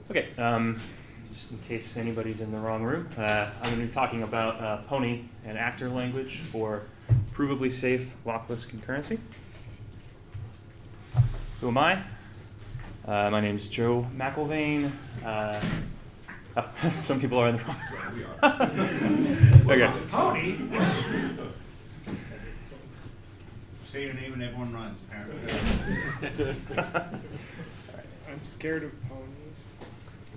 Okay, just in case anybody's in the wrong room, I'm going to be talking about Pony and actor language for provably safe lockless concurrency. Who am I? My name is Joe McElvain. Some people are in the wrong room. Yeah, we are. Okay. Pony. Say your name and everyone runs, apparently. I'm scared of ponies.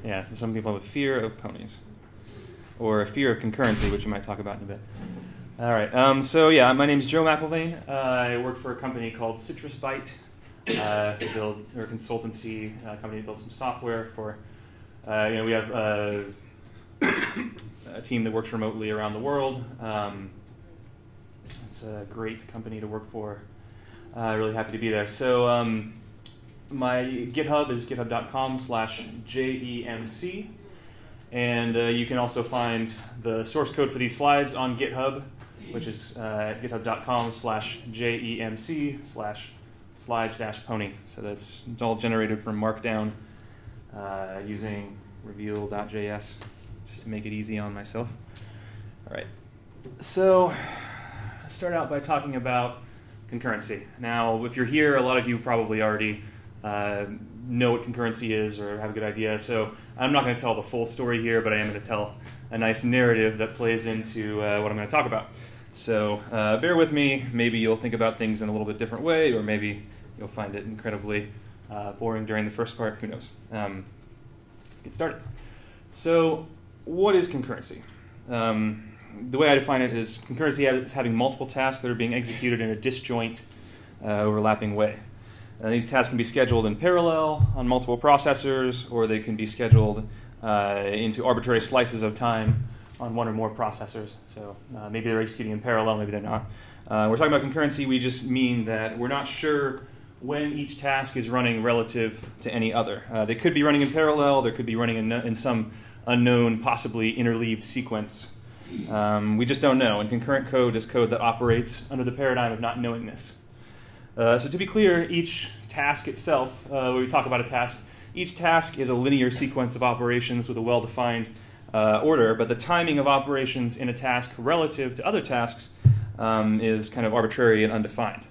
Yeah, some people have a fear of ponies. Or a fear of concurrency, which we might talk about in a bit. All right, so yeah, my name is Joe McElvain. I work for a company called Citrus Byte. They build, they're a consultancy company that builds some software for, we have a team that works remotely around the world. It's a great company to work for. Really happy to be there. So my GitHub is github.com/JEMC. And you can also find the source code for these slides on GitHub, which is at github.com/JEMC/slides-pony. So it's all generated from Markdown using reveal.js, just to make it easy on myself. All right. So let's start out by talking about concurrency. Now, if you're here, a lot of you probably already know what concurrency is or have a good idea. So I'm not going to tell the full story here, but I am going to tell a nice narrative that plays into what I'm going to talk about. So bear with me. Maybe you'll think about things in a little bit different way, or maybe you'll find it incredibly boring during the first part. Who knows? Let's get started. So what is concurrency? The way I define it is concurrency is having multiple tasks that are being executed in a disjoint, overlapping way. These tasks can be scheduled in parallel on multiple processors, or they can be scheduled into arbitrary slices of time on one or more processors. So maybe they're executing in parallel, maybe they're not. We're talking about concurrency, we just mean that we're not sure when each task is running relative to any other. They could be running in parallel, they could be running in some unknown, possibly interleaved sequence. We just don't know, and concurrent code is code that operates under the paradigm of not knowing this. So to be clear, each task itself, when we talk about a task, each task is a linear sequence of operations with a well-defined order, but the timing of operations in a task relative to other tasks is kind of arbitrary and undefined.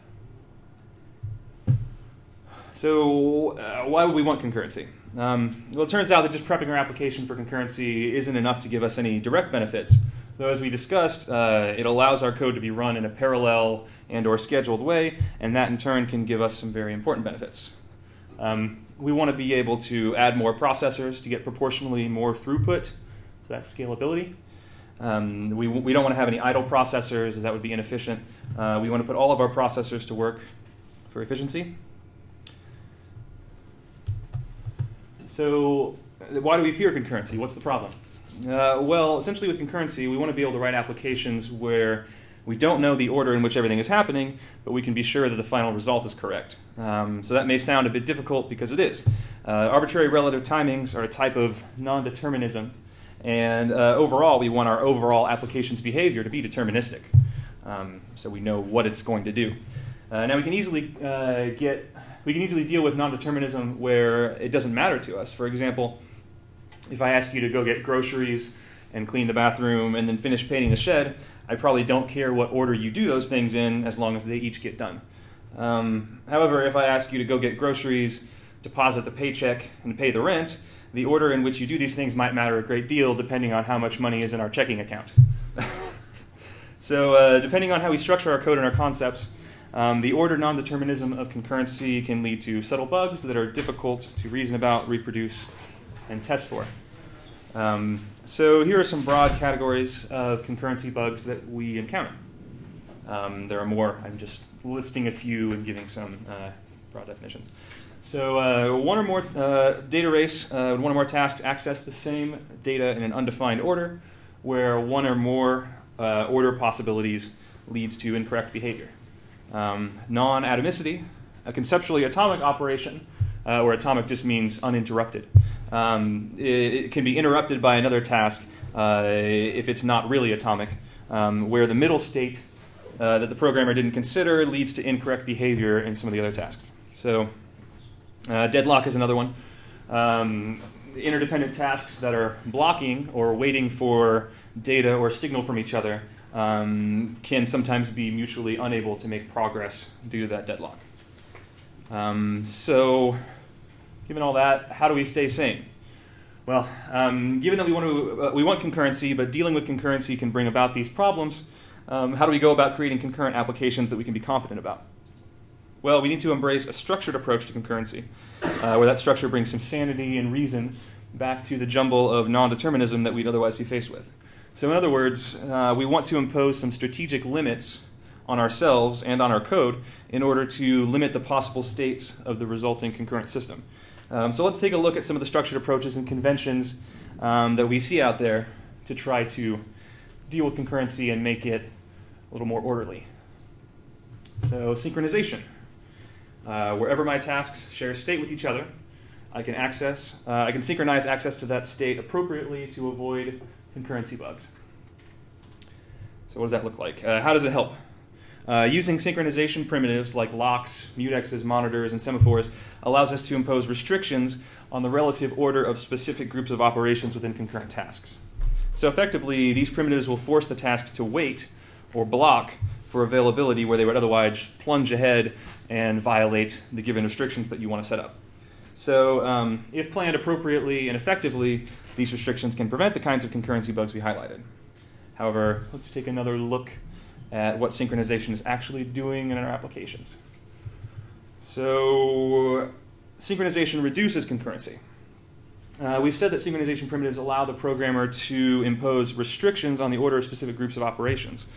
So why would we want concurrency? Well, it turns out that just prepping our application for concurrency isn't enough to give us any direct benefits. Though, as we discussed, it allows our code to be run in a parallel and or scheduled way, and that in turn can give us some very important benefits. We want to be able to add more processors to get proportionally more throughput, so that's scalability. We don't want to have any idle processors, as that would be inefficient. We want to put all of our processors to work for efficiency. So why do we fear concurrency? What's the problem? Well, essentially with concurrency, we want to be able to write applications where we don't know the order in which everything is happening, but we can be sure that the final result is correct. So that may sound a bit difficult because it is. Arbitrary relative timings are a type of non-determinism, and overall, we want our overall application's behavior to be deterministic, so we know what it's going to do. Now we can easily deal with non-determinism where it doesn't matter to us. For example, if I ask you to go get groceries and clean the bathroom and then finish painting the shed, I probably don't care what order you do those things in as long as they each get done. However, if I ask you to go get groceries, deposit the paycheck, and pay the rent, the order in which you do these things might matter a great deal depending on how much money is in our checking account. So depending on how we structure our code and our concepts, the order non-determinism of concurrency can lead to subtle bugs that are difficult to reason about, reproduce, and test for. So here are some broad categories of concurrency bugs that we encounter. There are more. I'm just listing a few and giving some broad definitions. So one or more data race, one or more tasks access the same data in an undefined order, where one or more order possibilities leads to incorrect behavior. Non-atomicity, a conceptually atomic operation, where atomic just means uninterrupted. It can be interrupted by another task if it's not really atomic, where the middle state that the programmer didn't consider leads to incorrect behavior in some of the other tasks. So deadlock is another one. interdependent tasks that are blocking or waiting for data or signal from each other can sometimes be mutually unable to make progress due to that deadlock. So, given all that, how do we stay sane? Well, given that we want concurrency, but dealing with concurrency can bring about these problems, how do we go about creating concurrent applications that we can be confident about? Well, we need to embrace a structured approach to concurrency, where that structure brings some sanity and reason back to the jumble of non-determinism that we'd otherwise be faced with. So in other words, we want to impose some strategic limits on ourselves and on our code in order to limit the possible states of the resulting concurrent system. So let's take a look at some of the structured approaches and conventions that we see out there to try to deal with concurrency and make it a little more orderly. So synchronization. Wherever my tasks share state with each other, I can synchronize access to that state appropriately to avoid concurrency bugs. So what does that look like? How does it help? Using synchronization primitives like locks, mutexes, monitors, and semaphores allows us to impose restrictions on the relative order of specific groups of operations within concurrent tasks. So effectively, these primitives will force the tasks to wait or block for availability where they would otherwise plunge ahead and violate the given restrictions that you want to set up. So if planned appropriately and effectively, these restrictions can prevent the kinds of concurrency bugs we highlighted. However, let's take another look at what synchronization is actually doing in our applications. So synchronization reduces concurrency. We've said that synchronization primitives allow the programmer to impose restrictions on the order of specific groups of operations.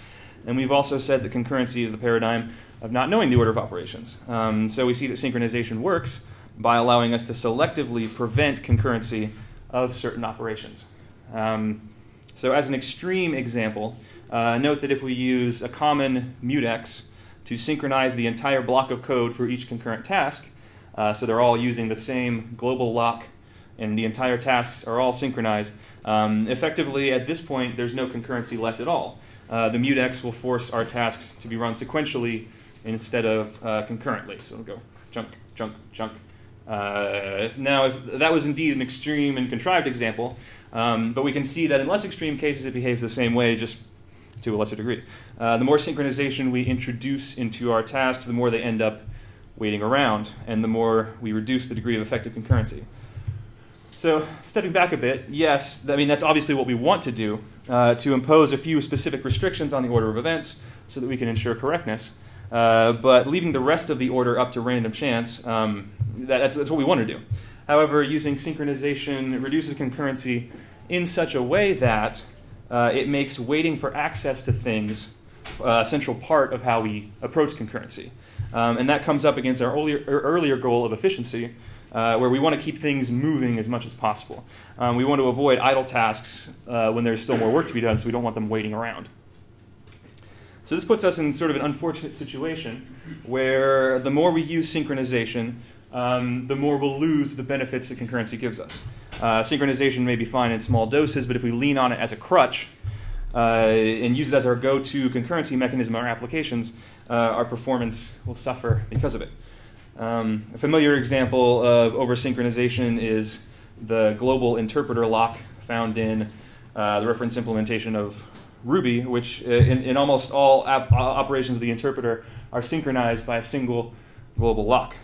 And we've also said that concurrency is the paradigm of not knowing the order of operations. So we see that synchronization works by allowing us to selectively prevent concurrency of certain operations. So as an extreme example, note that if we use a common mutex to synchronize the entire block of code for each concurrent task, so they're all using the same global lock and the entire tasks are all synchronized, effectively at this point there's no concurrency left at all. The mutex will force our tasks to be run sequentially instead of concurrently. So it'll go chunk, chunk, chunk. Now, if that was indeed an extreme and contrived example, but we can see that in less extreme cases it behaves the same way, just to a lesser degree. The more synchronization we introduce into our tasks, the more they end up waiting around, and the more we reduce the degree of effective concurrency. So stepping back a bit, yes, I mean that's obviously what we want to do, to impose a few specific restrictions on the order of events so that we can ensure correctness. But leaving the rest of the order up to random chance, that's what we want to do. However, using synchronization reduces concurrency in such a way that it makes waiting for access to things a central part of how we approach concurrency. And that comes up against our earlier goal of efficiency, where we want to keep things moving as much as possible. We want to avoid idle tasks when there's still more work to be done, so we don't want them waiting around. So this puts us in sort of an unfortunate situation where the more we use synchronization, the more we'll lose the benefits that concurrency gives us. Synchronization may be fine in small doses, but if we lean on it as a crutch and use it as our go-to concurrency mechanism in our applications, our performance will suffer because of it. A familiar example of over-synchronization is the global interpreter lock found in the reference implementation of Ruby, which in almost all operations of the interpreter are synchronized by a single global lock,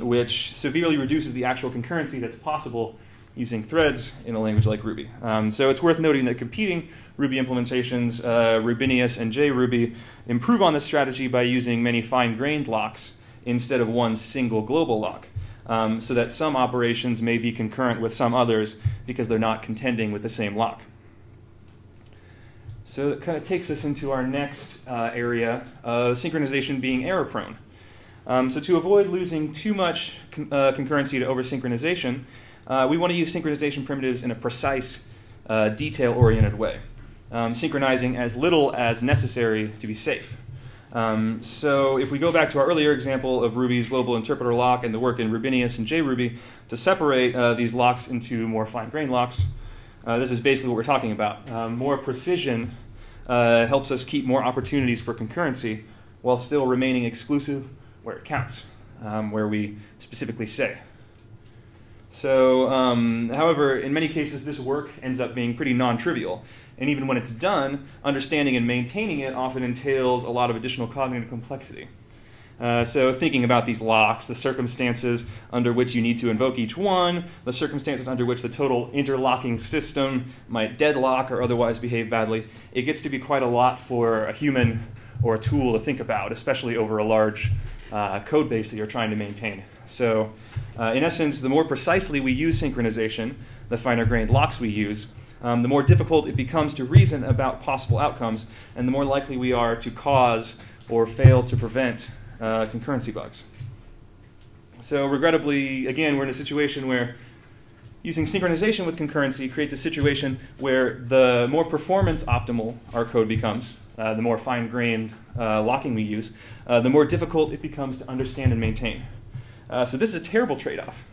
which severely reduces the actual concurrency that's possible using threads in a language like Ruby. So it's worth noting that competing Ruby implementations, Rubinius and JRuby, improve on this strategy by using many fine-grained locks instead of one single global lock, so that some operations may be concurrent with some others because they're not contending with the same lock. So that kind of takes us into our next area of synchronization being error-prone. So to avoid losing too much concurrency to over-synchronization, we want to use synchronization primitives in a precise, detail-oriented way, synchronizing as little as necessary to be safe. So if we go back to our earlier example of Ruby's global interpreter lock and the work in Rubinius and JRuby to separate these locks into more fine-grained locks, this is basically what we're talking about. More precision helps us keep more opportunities for concurrency while still remaining exclusive where it counts, where we specifically say. So, however, in many cases, this work ends up being pretty non-trivial. And even when it's done, understanding and maintaining it often entails a lot of additional cognitive complexity. So thinking about these locks, the circumstances under which you need to invoke each one, the circumstances under which the total interlocking system might deadlock or otherwise behave badly, it gets to be quite a lot for a human or a tool to think about, especially over a large code base that you're trying to maintain. So in essence, the more precisely we use synchronization, the finer-grained locks we use, the more difficult it becomes to reason about possible outcomes, and the more likely we are to cause or fail to prevent concurrency bugs. So regrettably, again, we're in a situation where using synchronization with concurrency creates a situation where the more performance optimal our code becomes, the more fine-grained locking we use, the more difficult it becomes to understand and maintain. So this is a terrible trade-off.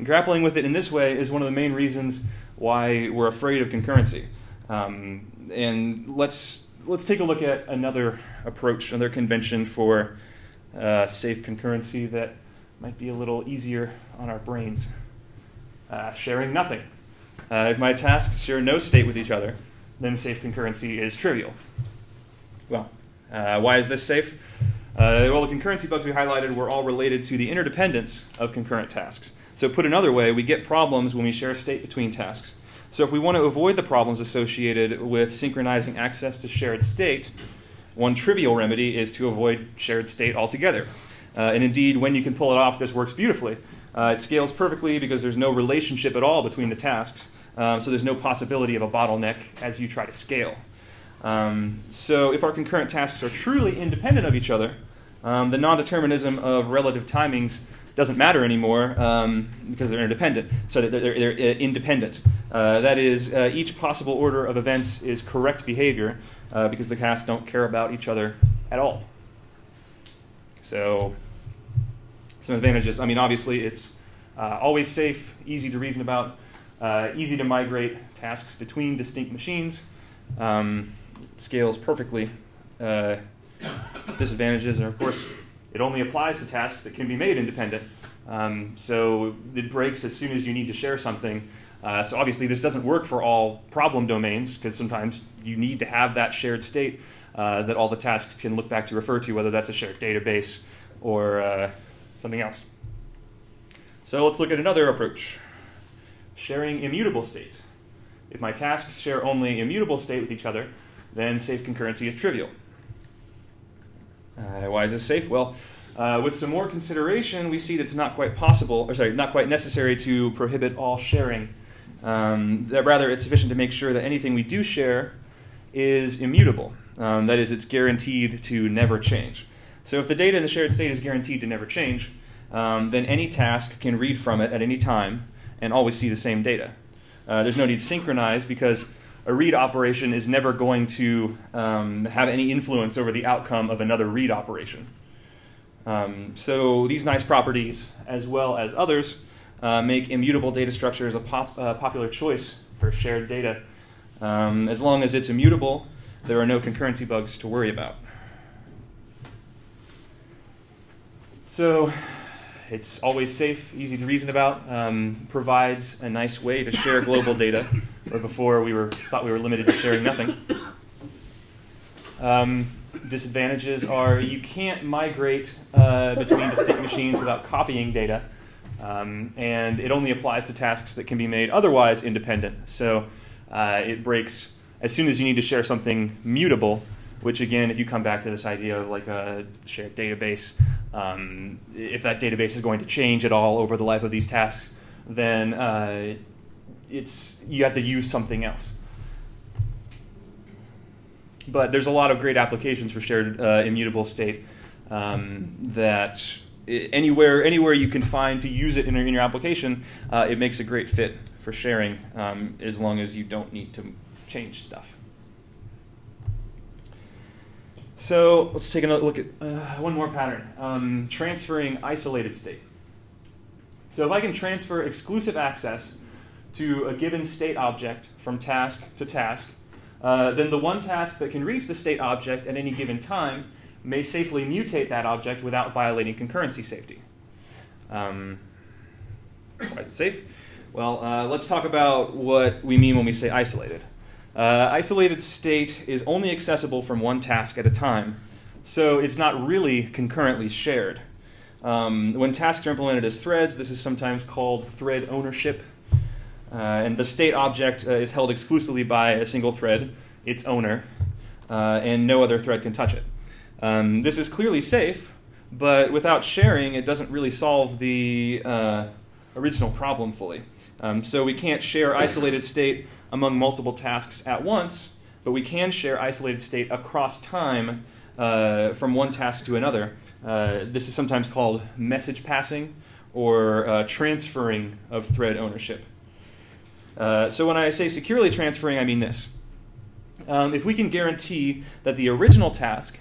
Grappling with it in this way is one of the main reasons why we're afraid of concurrency. And let's take a look at another approach, another convention for safe concurrency that might be a little easier on our brains. Sharing nothing. If my tasks share no state with each other, then safe concurrency is trivial. Well, why is this safe? Well, the concurrency bugs we highlighted were all related to the interdependence of concurrent tasks. So put another way, we get problems when we share state between tasks. So if we want to avoid the problems associated with synchronizing access to shared state, one trivial remedy is to avoid shared state altogether. And indeed, when you can pull it off, this works beautifully. It scales perfectly because there's no relationship at all between the tasks, so there's no possibility of a bottleneck as you try to scale. So if our concurrent tasks are truly independent of each other, the non-determinism of relative timings doesn't matter anymore because they're interdependent. So they're independent. That is, each possible order of events is correct behavior because the tasks don't care about each other at all. So some advantages. I mean, obviously, it's always safe, easy to reason about, easy to migrate tasks between distinct machines, scales perfectly. Disadvantages are, of course, it only applies to tasks that can be made independent. So it breaks as soon as you need to share something. So obviously this doesn't work for all problem domains because sometimes you need to have that shared state that all the tasks can look back to refer to, whether that's a shared database or something else. So let's look at another approach, sharing immutable state. If my tasks share only immutable state with each other, then safe concurrency is trivial. Why is this safe? Well, with some more consideration, we see that it's not quite possible, or sorry, not quite necessary to prohibit all sharing. That rather, it's sufficient to make sure that anything we do share is immutable. That is, it's guaranteed to never change. So if the data in the shared state is guaranteed to never change, then any task can read from it at any time and always see the same data. There's no need to synchronize because a read operation is never going to have any influence over the outcome of another read operation. So these nice properties, as well as others, make immutable data structures a popular choice for shared data. As long as it's immutable, there are no concurrency bugs to worry about. So it's always safe, easy to reason about, provides a nice way to share global data, where before we thought we were limited to sharing nothing. Disadvantages are you can't migrate between distinct machines without copying data, and it only applies to tasks that can be made otherwise independent. So it breaks as soon as you need to share something mutable, which again, if you come back to this idea of like a shared database, if that database is going to change at all over the life of these tasks, then you have to use something else. But there's a lot of great applications for shared immutable state that anywhere you can find to use it in your application, it makes a great fit for sharing as long as you don't need to change stuff. So let's take another look at one more pattern, transferring isolated state. So if I can transfer exclusive access to a given state object from task to task, then the one task that can reach the state object at any given time may safely mutate that object without violating concurrency safety. Why is it safe? Well, let's talk about what we mean when we say isolated. Isolated state is only accessible from one task at a time, so it's not really concurrently shared. When tasks are implemented as threads, this is sometimes called thread ownership. And the state object is held exclusively by a single thread, its owner, and no other thread can touch it. This is clearly safe, but without sharing, it doesn't really solve the original problem fully. So we can't share isolated state among multiple tasks at once, but we can share isolated state across time from one task to another. This is sometimes called message passing or transferring of thread ownership. So when I say securely transferring, I mean this. If we can guarantee that the original task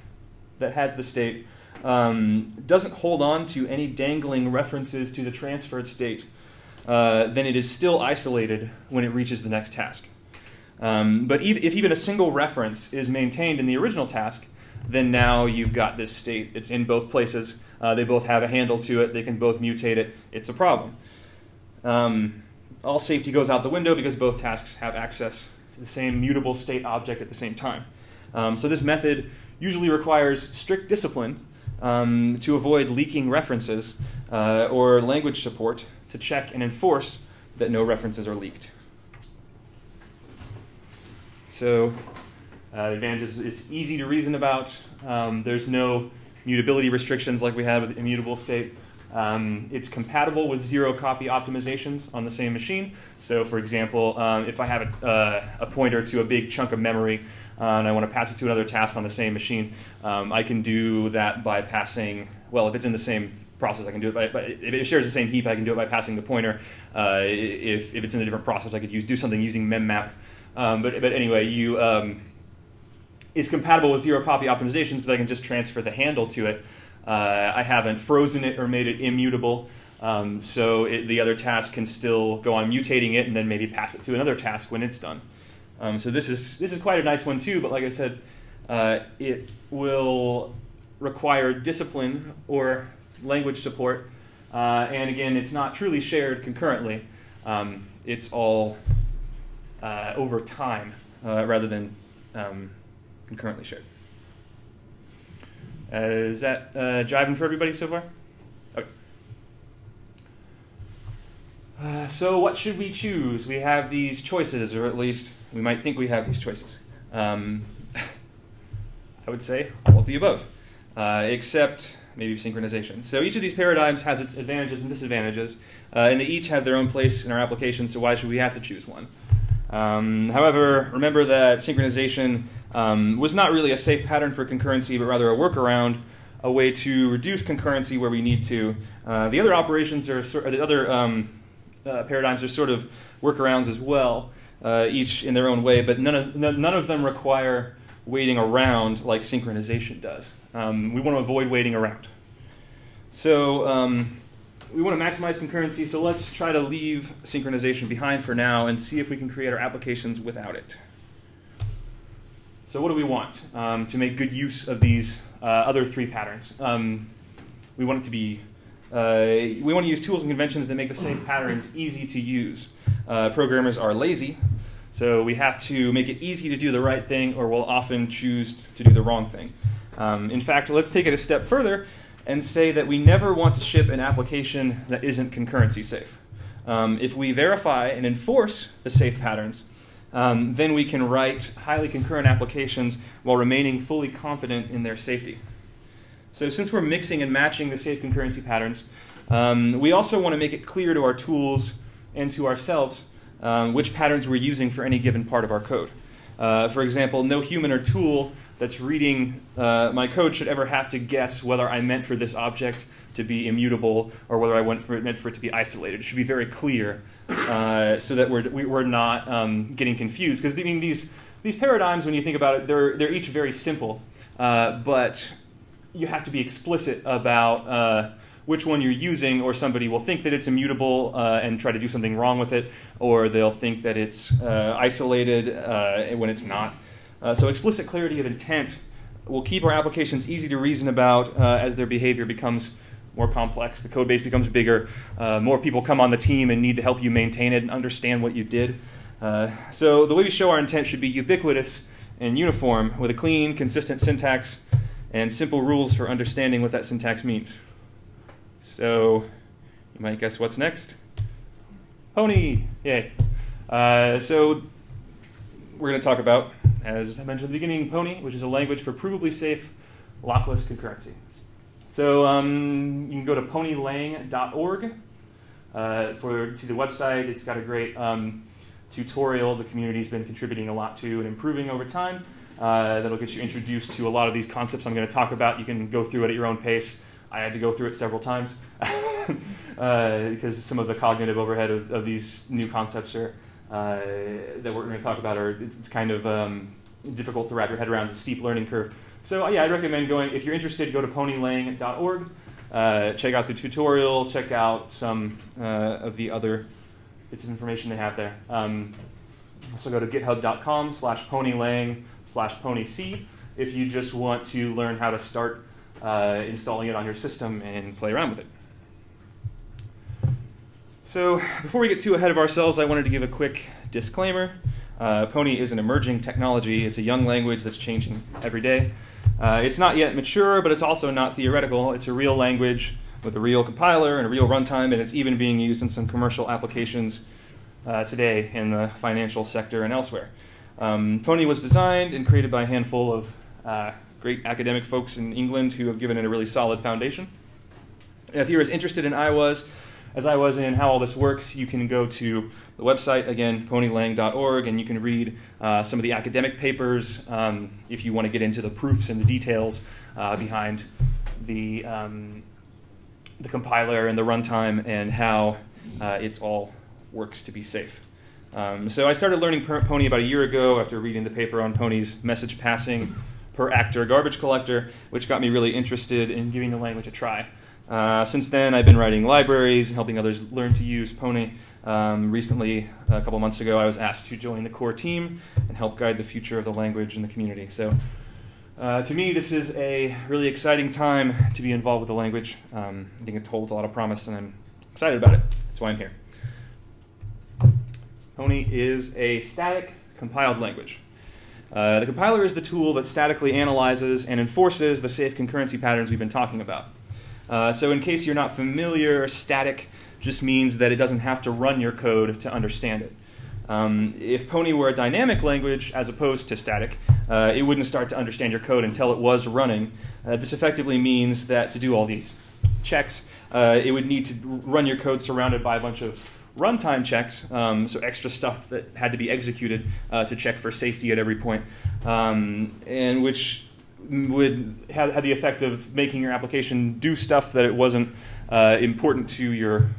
that has the state doesn't hold on to any dangling references to the transferred state, then it is still isolated when it reaches the next task. But if even a single reference is maintained in the original task, then now you've got this state. It's in both places. They both have a handle to it. They can both mutate it. It's a problem. All safety goes out the window because both tasks have access to the same mutable state object at the same time. So this method usually requires strict discipline to avoid leaking references or language support to check and enforce that no references are leaked. So the advantage is it's easy to reason about. There's no mutability restrictions like we have with immutable state. It's compatible with zero-copy optimizations on the same machine. So for example, if I have a pointer to a big chunk of memory and I want to pass it to another task on the same machine, I can do that by passing, well, if it's in the same process, I can do it by, if it shares the same heap, I can do it by passing the pointer. If it's in a different process, I could do something using memmap. But anyway, it's compatible with zero-copy optimizations because I can just transfer the handle to it. I haven't frozen it or made it immutable, so the other task can still go on mutating it and then maybe pass it to another task when it's done. So this is quite a nice one too, but like I said, it will require discipline or language support, and again, it's not truly shared concurrently. It's all over time rather than concurrently shared. Is that jiving for everybody so far? Okay. So what should we choose? We have these choices, or at least we might think we have these choices. I would say all of the above, except maybe synchronization. So each of these paradigms has its advantages and disadvantages, and they each have their own place in our application, so why should we have to choose one? However, remember that synchronization was not really a safe pattern for concurrency, but rather a workaround, a way to reduce concurrency where we need to. The other operations are the other paradigms are sort of workarounds as well, each in their own way, but none of them require waiting around like synchronization does. We want to avoid waiting around. So we want to maximize concurrency, so let's try to leave synchronization behind for now and see if we can create our applications without it. So what do we want to make good use of these other three patterns? We want it to be, we want to use tools and conventions that make the same patterns easy to use. Programmers are lazy, so we have to make it easy to do the right thing, or we'll often choose to do the wrong thing. In fact, let's take it a step further and say that we never want to ship an application that isn't concurrency safe. If we verify and enforce the safe patterns, then we can write highly concurrent applications while remaining fully confident in their safety. So since we're mixing and matching the safe concurrency patterns, we also want to make it clear to our tools and to ourselves which patterns we're using for any given part of our code. For example, no human or tool that's reading my code should ever have to guess whether I meant for this object to be immutable or whether I meant for it to be isolated. It should be very clear so that we're not getting confused. Because I mean, these paradigms, when you think about it, they're each very simple, but you have to be explicit about which one you're using, or somebody will think that it's immutable and try to do something wrong with it, or they'll think that it's isolated when it's not. So explicit clarity of intent will keep our applications easy to reason about as their behavior becomes more complex. The code base becomes bigger. More people come on the team and need to help you maintain it and understand what you did. So the way we show our intent should be ubiquitous and uniform with a clean, consistent syntax and simple rules for understanding what that syntax means. So you might guess what's next. Pony! Yay. So we're going to talk about, as I mentioned at the beginning, Pony, which is a language for provably safe lockless concurrency. So you can go to ponylang.org to see the website. It's got a great tutorial the community's been contributing a lot to and improving over time. That'll get you introduced to a lot of these concepts I'm going to talk about. You can go through it at your own pace. I had to go through it several times because some of the cognitive overhead of these new concepts are, that we're going to talk about it's kind of difficult to wrap your head around. It's a steep learning curve. So yeah, I'd recommend going, if you're interested, go to ponylang.org, check out the tutorial, check out some of the other bits of information they have there. Also go to github.com/ponylang/ponyc if you just want to learn how to start installing it on your system and play around with it. So before we get too ahead of ourselves, I wanted to give a quick disclaimer. Pony is an emerging technology. It's a young language that's changing every day. It's not yet mature, but it's also not theoretical. It's a real language with a real compiler and a real runtime, and it's even being used in some commercial applications today in the financial sector and elsewhere. Pony was designed and created by a handful of great academic folks in England who have given it a really solid foundation. If you're as interested as I was in how all this works, you can go to the website, again, ponylang.org, and you can read some of the academic papers if you want to get into the proofs and the details behind the compiler and the runtime and how it all works to be safe. So I started learning Pony about a year ago after reading the paper on Pony's message passing per actor garbage collector, which got me really interested in giving the language a try. Since then, I've been writing libraries, helping others learn to use Pony. Recently, a couple months ago, I was asked to join the core team and help guide the future of the language in the community. So to me, this is a really exciting time to be involved with the language. I think it holds a lot of promise, and I'm excited about it. That's why I'm here. Pony is a static compiled language. The compiler is the tool that statically analyzes and enforces the safe concurrency patterns we've been talking about. So in case you're not familiar, static just means that it doesn't have to run your code to understand it. If Pony were a dynamic language as opposed to static, it wouldn't start to understand your code until it was running. This effectively means that to do all these checks, it would need to run your code surrounded by a bunch of runtime checks, so extra stuff that had to be executed to check for safety at every point, and which would have the effect of making your application do stuff that it wasn't important to your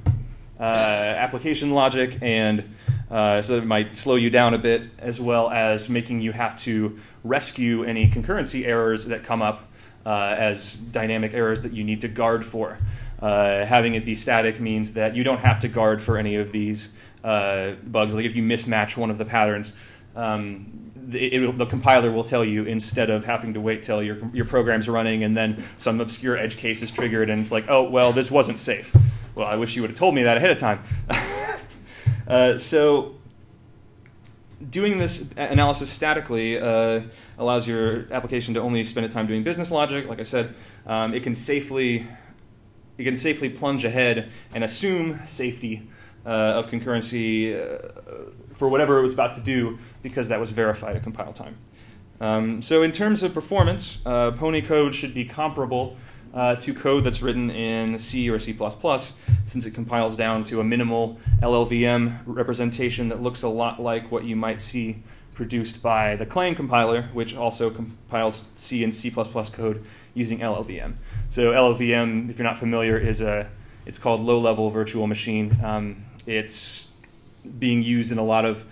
application logic, and so it might slow you down a bit, as well as making you have to rescue any concurrency errors that come up as dynamic errors that you need to guard for. Having it be static means that you don't have to guard for any of these bugs. Like if you mismatch one of the patterns, the compiler will tell you instead of having to wait till your program's running and then some obscure edge case is triggered and it's like, oh, well, this wasn't safe. Well, I wish you would have told me that ahead of time. So doing this analysis statically allows your application to only spend its time doing business logic. Like I said, it can safely plunge ahead and assume safety of concurrency for whatever it was about to do because that was verified at compile time. So in terms of performance, Pony code should be comparable to code that's written in C or C++, since it compiles down to a minimal LLVM representation that looks a lot like what you might see produced by the Clang compiler, which also compiles C and C++ code using LLVM. So LLVM, if you're not familiar, it's called low-level virtual machine. It's being used in a lot of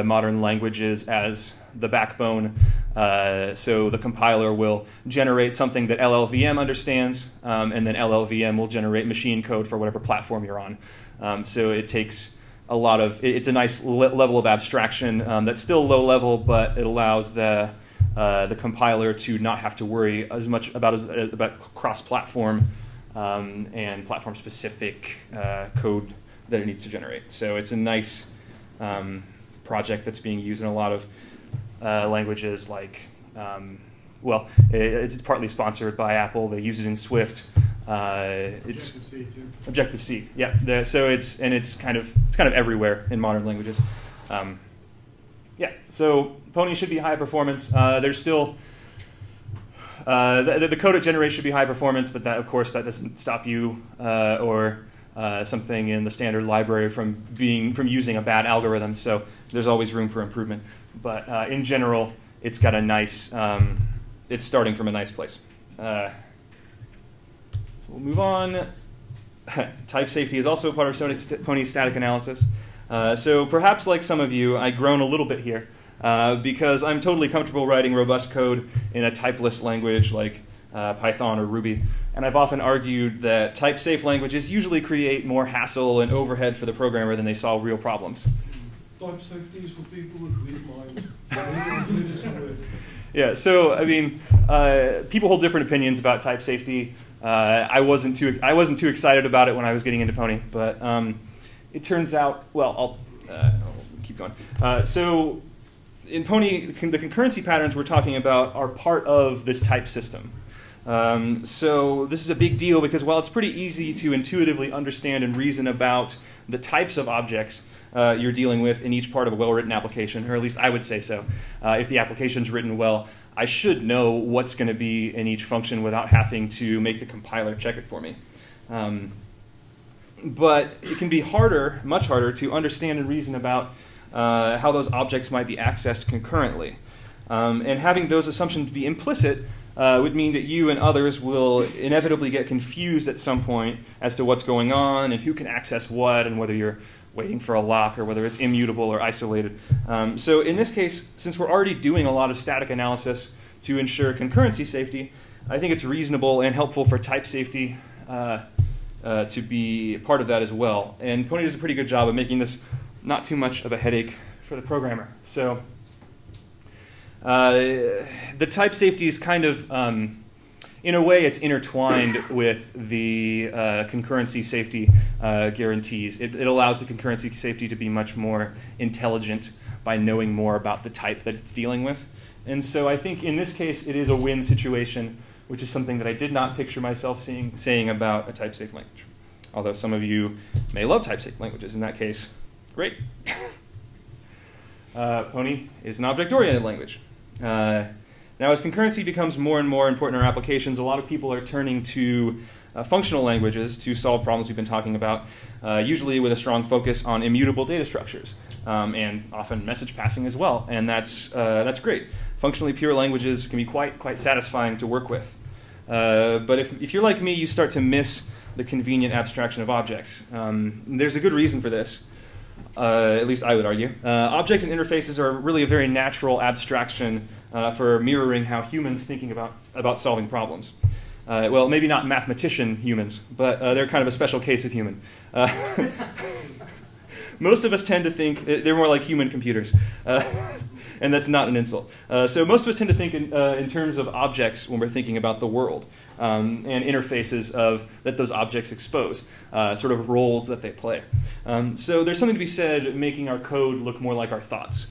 modern languages as the backbone. So the compiler will generate something that LLVM understands, and then LLVM will generate machine code for whatever platform you're on. So it takes a lot of, it's a nice level of abstraction that's still low level, but it allows the compiler to not have to worry as much about cross-platform and platform-specific code that it needs to generate. So it's a nice project that's being used in a lot of languages like, well, it's partly sponsored by Apple. They use it in Swift. It's Objective-C too. Objective-C, yeah. So it's kind of everywhere in modern languages. Yeah. So Pony should be high performance. There's still the code it generates should be high performance, but that, of course, that doesn't stop you or something in the standard library from using a bad algorithm. So there's always room for improvement. But in general, it's got a nice. It's starting from a nice place. So we'll move on. Type safety is also a part of Pony's static analysis. So perhaps like some of you, I groan a little bit here because I'm totally comfortable writing robust code in a typeless language like Python or Ruby. And I've often argued that type-safe languages usually create more hassle and overhead for the programmer than they solve real problems. Type safety is for people with weak minds. Yeah, so I mean, people hold different opinions about type safety. I wasn't too excited about it when I was getting into Pony, but it turns out, well, I'll keep going. So in Pony, the concurrency patterns we're talking about are part of this type system. So this is a big deal because while it's pretty easy to intuitively understand and reason about the types of objects you're dealing with in each part of a well-written application, or at least I would say so. If the application's written well, I should know what's going to be in each function without having to make the compiler check it for me. But it can be harder, much harder, to understand and reason about how those objects might be accessed concurrently. And having those assumptions be implicit would mean that you and others will inevitably get confused at some point as to what's going on and who can access what and whether you're waiting for a lock or whether it's immutable or isolated. So in this case, since we're already doing a lot of static analysis to ensure concurrency safety, I think it's reasonable and helpful for type safety to be part of that as well. And Pony does a pretty good job of making this not too much of a headache for the programmer. So the type safety is kind of, in a way, it's intertwined with the concurrency safety guarantees. It allows the concurrency safety to be much more intelligent by knowing more about the type that it's dealing with. And so I think in this case, it is a win situation, which is something that I did not picture myself saying about a type-safe language. Although some of you may love type-safe languages. In that case, great. Pony is an object-oriented language. Now, as concurrency becomes more and more important in our applications, a lot of people are turning to functional languages to solve problems we've been talking about, usually with a strong focus on immutable data structures, and often message passing as well. And that's great. Functionally pure languages can be quite satisfying to work with. But if you're like me, you start to miss the convenient abstraction of objects. There's a good reason for this. At least I would argue. Objects and interfaces are really a very natural abstraction for mirroring how humans thinking about solving problems. Well, maybe not mathematician humans, but they're kind of a special case of human. Most of us tend to think they're more like human computers, and that's not an insult. So most of us tend to think in terms of objects when we're thinking about the world, and interfaces that those objects expose, sort of roles that they play. So there's something to be said making our code look more like our thoughts.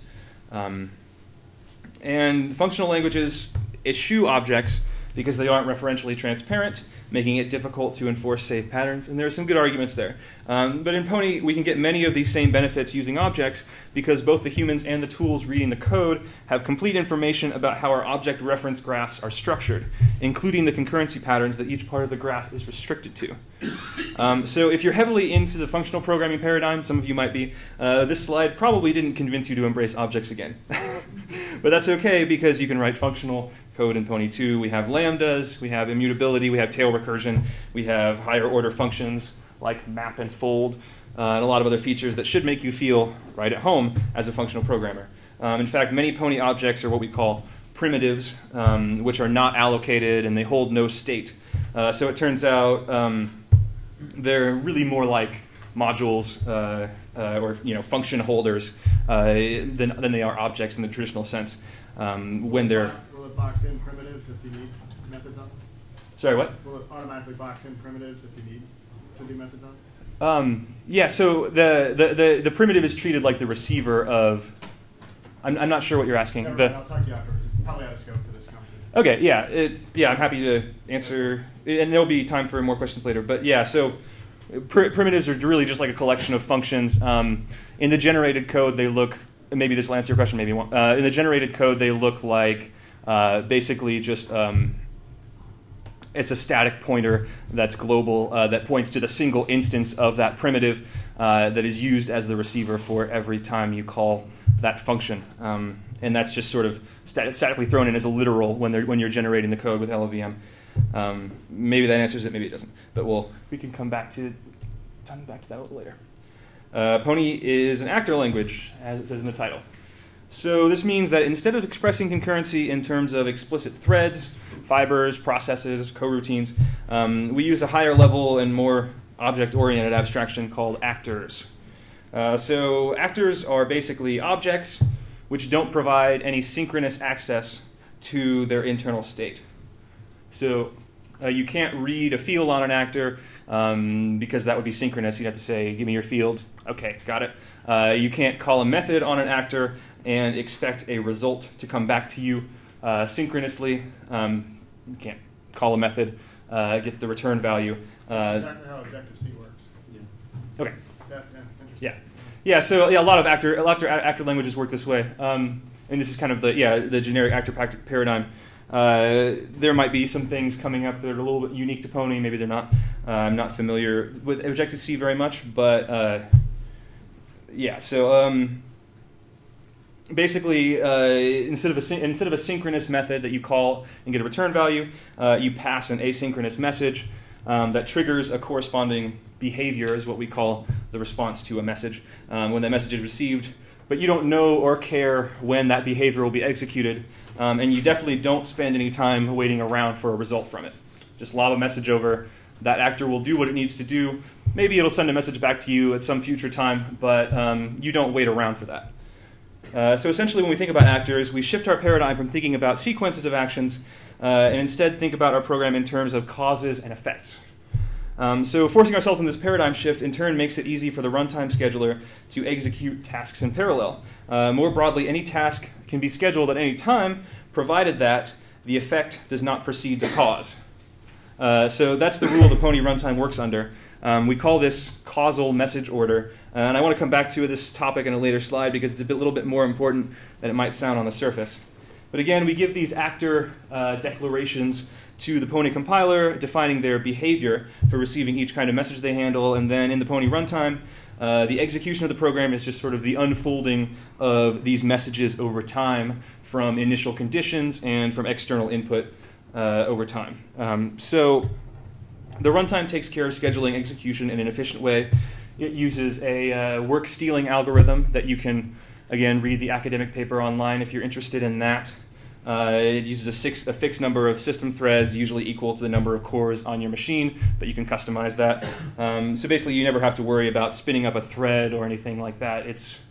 And functional languages eschew objects because they aren't referentially transparent, making it difficult to enforce safe patterns. And there are some good arguments there. But in Pony, we can get many of these same benefits using objects because both the humans and the tools reading the code have complete information about how our object reference graphs are structured, including the concurrency patterns that each part of the graph is restricted to. So if you're heavily into the functional programming paradigm, some of you might be, this slide probably didn't convince you to embrace objects again. But that's okay because you can write functional code in Pony 2. We have lambdas, we have immutability, we have tail recursion, we have higher order functions like map and fold, and a lot of other features that should make you feel right at home as a functional programmer. In fact, many Pony objects are what we call primitives, which are not allocated and they hold no state. So it turns out they're really more like modules or function holders than they are objects in the traditional sense when they're... Will it box in primitives if you need methods on them? Sorry, what? Will it automatically box in primitives if you need to do methods on? Yeah, so the primitive is treated like the receiver of. I'm not sure what you're asking. Never mind, I'll talk to you afterwards. It's probably out of scope for this conversation. Okay, yeah, I'm happy to answer, and there'll be time for more questions later. But yeah, so primitives are really just like a collection of functions. In the generated code, they look. Maybe this will answer your question. Maybe won't. In the generated code, they look like basically just. It's a static pointer that's global that points to the single instance of that primitive that is used as the receiver for every time you call that function. And that's just sort of statically thrown in as a literal when you're generating the code with LLVM. Maybe that answers it, maybe it doesn't. But we can come back to that a little later. Pony is an actor language, as it says in the title. So this means that instead of expressing concurrency in terms of explicit threads, fibers, processes, coroutines, we use a higher level and more object-oriented abstraction called actors. So actors are basically objects which don't provide any synchronous access to their internal state. So you can't read a field on an actor because that would be synchronous. You'd have to say, give me your field. Okay, got it. You can't call a method on an actor and expect a result to come back to you synchronously. You can't call a method, get the return value. That's exactly how Objective-C works. Yeah. Okay. Interesting. Yeah. So yeah, a lot of actor languages work this way, and this is kind of the generic actor paradigm. There might be some things coming up that are a little bit unique to Pony. Maybe they're not. I'm not familiar with Objective-C very much, but yeah. So basically, instead of a synchronous method that you call and get a return value, you pass an asynchronous message that triggers a corresponding behavior, is what we call the response to a message when that message is received. But you don't know or care when that behavior will be executed, and you definitely don't spend any time waiting around for a result from it. Just lob a message over. That actor will do what it needs to do. Maybe it'll send a message back to you at some future time, but you don't wait around for that. So essentially, when we think about actors, we shift our paradigm from thinking about sequences of actions and instead think about our program in terms of causes and effects. So forcing ourselves in this paradigm shift in turn makes it easy for the runtime scheduler to execute tasks in parallel. More broadly, any task can be scheduled at any time, provided that the effect does not precede the cause. So that's the rule the Pony runtime works under. We call this causal message order. And I want to come back to this topic in a later slide because it's a little bit more important than it might sound on the surface. But again, we give these actor declarations to the Pony compiler, defining their behavior for receiving each kind of message they handle. And then in the Pony runtime, the execution of the program is just sort of the unfolding of these messages over time from initial conditions and from external input over time. So the runtime takes care of scheduling execution in an efficient way. It uses a work stealing algorithm that you can, again, read the academic paper online if you're interested in that. It uses a fixed number of system threads, usually equal to the number of cores on your machine, but you can customize that. So basically, you never have to worry about spinning up a thread or anything like that. It's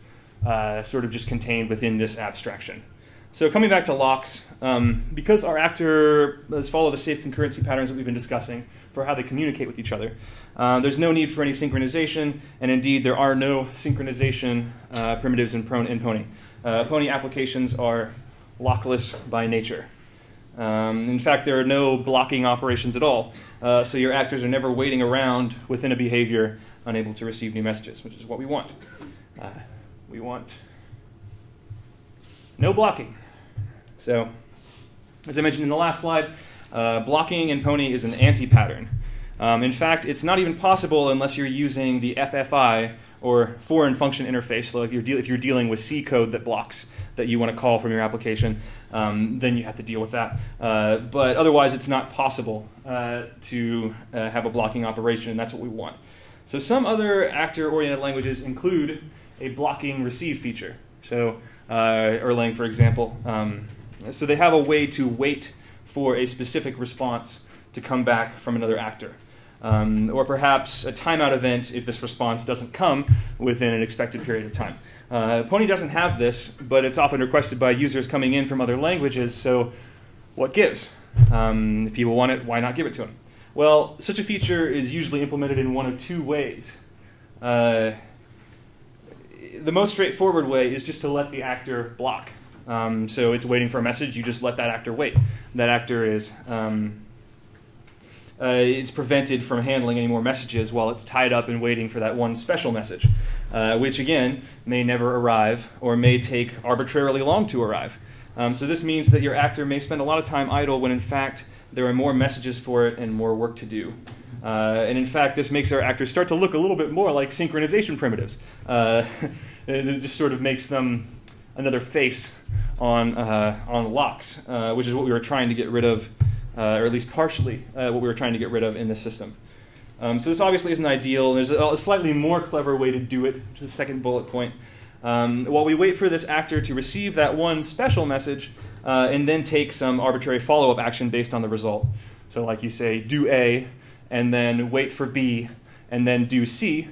sort of just contained within this abstraction. So coming back to locks, because our actors follow the safe concurrency patterns that we've been discussing for how they communicate with each other, there's no need for any synchronization, and indeed there are no synchronization primitives in Pony. Pony applications are lockless by nature. In fact, there are no blocking operations at all, so your actors are never waiting around within a behavior unable to receive new messages, which is what we want. We want no blocking. So, as I mentioned in the last slide, blocking in Pony is an anti-pattern. In fact, it's not even possible unless you're using the FFI, or foreign function interface. So if you're dealing with C code that blocks that you want to call from your application, then you have to deal with that. But otherwise, it's not possible to have a blocking operation, and that's what we want. So some other actor-oriented languages include a blocking receive feature. So Erlang, for example. So they have a way to wait for a specific response to come back from another actor. Or perhaps a timeout event if this response doesn't come within an expected period of time. Pony doesn't have this, but it's often requested by users coming in from other languages, so what gives? If people want it, why not give it to them? Well, such a feature is usually implemented in one of two ways. The most straightforward way is just to let the actor block. So it's waiting for a message, you just let that actor wait. That actor is it's prevented from handling any more messages while it's tied up and waiting for that one special message, which again may never arrive or may take arbitrarily long to arrive. So this means that your actor may spend a lot of time idle when in fact there are more messages for it and more work to do. And in fact, this makes our actors start to look a little bit more like synchronization primitives. It just sort of makes them another face on locks, which is what we were trying to get rid of, or at least partially what we were trying to get rid of in this system. So this obviously isn't ideal. There's a slightly more clever way to do it, which is the second bullet point. While we wait for this actor to receive that one special message and then take some arbitrary follow-up action based on the result. So like you say, do A, and then wait for B, and then do C.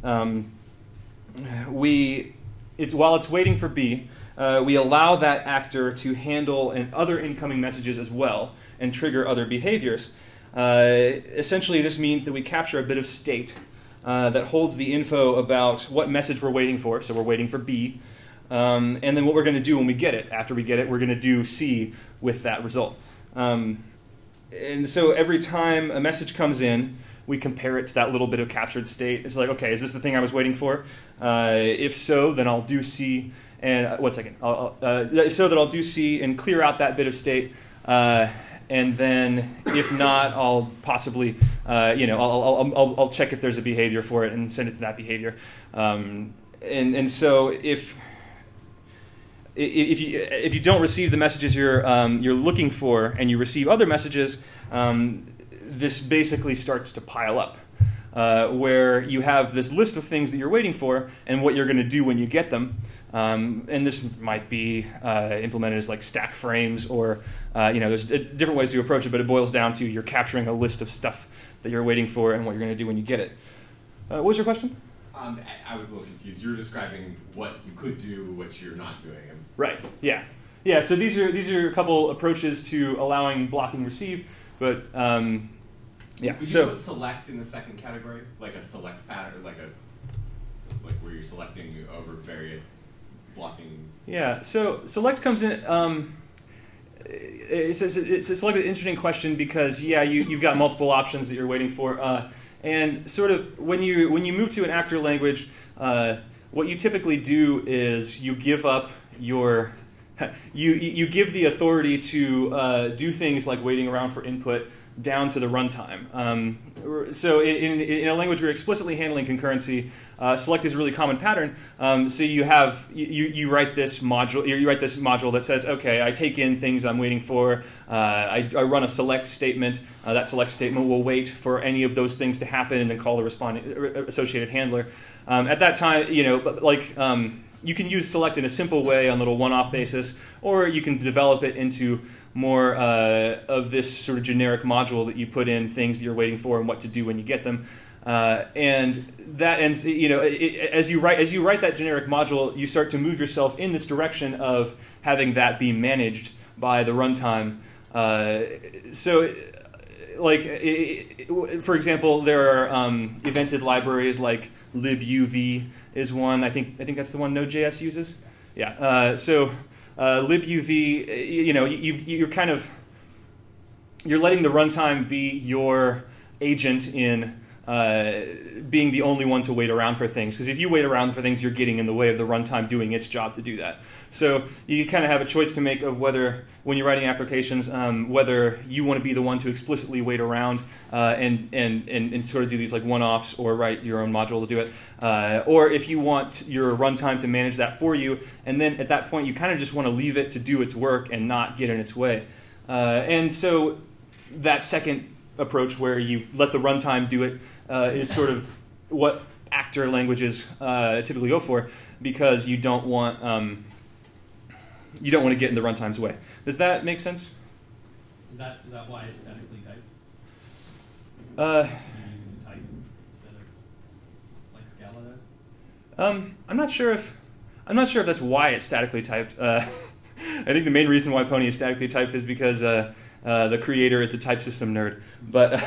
While it's waiting for B, we allow that actor to handle other incoming messages as well and trigger other behaviors. Essentially, this means that we capture a bit of state that holds the info about what message we're waiting for. So we're waiting for B. And then what we're going to do when we get it. After we get it, we're going to do C with that result. And so every time a message comes in, we compare it to that little bit of captured state. It's like, okay, is this the thing I was waiting for? If so, then I'll do C. And one second. If so, then I'll do C and clear out that bit of state. And then, if not, I'll possibly, I'll check if there's a behavior for it and send it to that behavior. And so if you don't receive the messages you're looking for and you receive other messages, this basically starts to pile up, where you have this list of things that you're waiting for and what you're going to do when you get them. And this might be implemented as like stack frames, or there's different ways to approach it, but it boils down to you're capturing a list of stuff that you're waiting for and what you're going to do when you get it. What was your question? I was a little confused. You were describing what you could do, what you're not doing. Right. Yeah. Yeah. So these are a couple approaches to allowing blocking receive, but yeah. Would so you put select in the second category, like a select pattern, like where you're selecting over various blocking? Yeah. So select comes in. It's like an interesting question because you've got multiple options that you're waiting for. And sort of when you move to an actor language, what you typically do is you give up your you give the authority to do things like waiting around for input down to the runtime. So in a language where you're explicitly handling concurrency, select is a really common pattern. So you write this module that says, okay, I take in things I'm waiting for. I run a select statement. That select statement will wait for any of those things to happen and then call the responding associated handler. At that time, you can use select in a simple way on a little one-off basis, or you can develop it into more of this sort of generic module that you put in things that you're waiting for and what to do when you get them. And that ends, as you write that generic module, you start to move yourself in this direction of having that be managed by the runtime. For example, there are evented libraries like libuv is one. I think that's the one Node.js uses. Yeah. libuv, you're letting the runtime be your agent in being the only one to wait around for things. Because if you wait around for things, you're getting in the way of the runtime doing its job to do that. So you kind of have a choice to make of whether, when you're writing applications, whether you want to be the one to explicitly wait around and sort of do these like one-offs or write your own module to do it, or if you want your runtime to manage that for you, and then at that point you kind of just want to leave it to do its work and not get in its way. And so that second approach where you let the runtime do it is sort of what actor languages typically go for, because you don't want to get in the runtime's way. Does that make sense? Is that why it's statically typed? You're using the type instead of like Scala does? I'm not sure if that's why it's statically typed. I think the main reason why Pony is statically typed is because The creator is a type system nerd. But,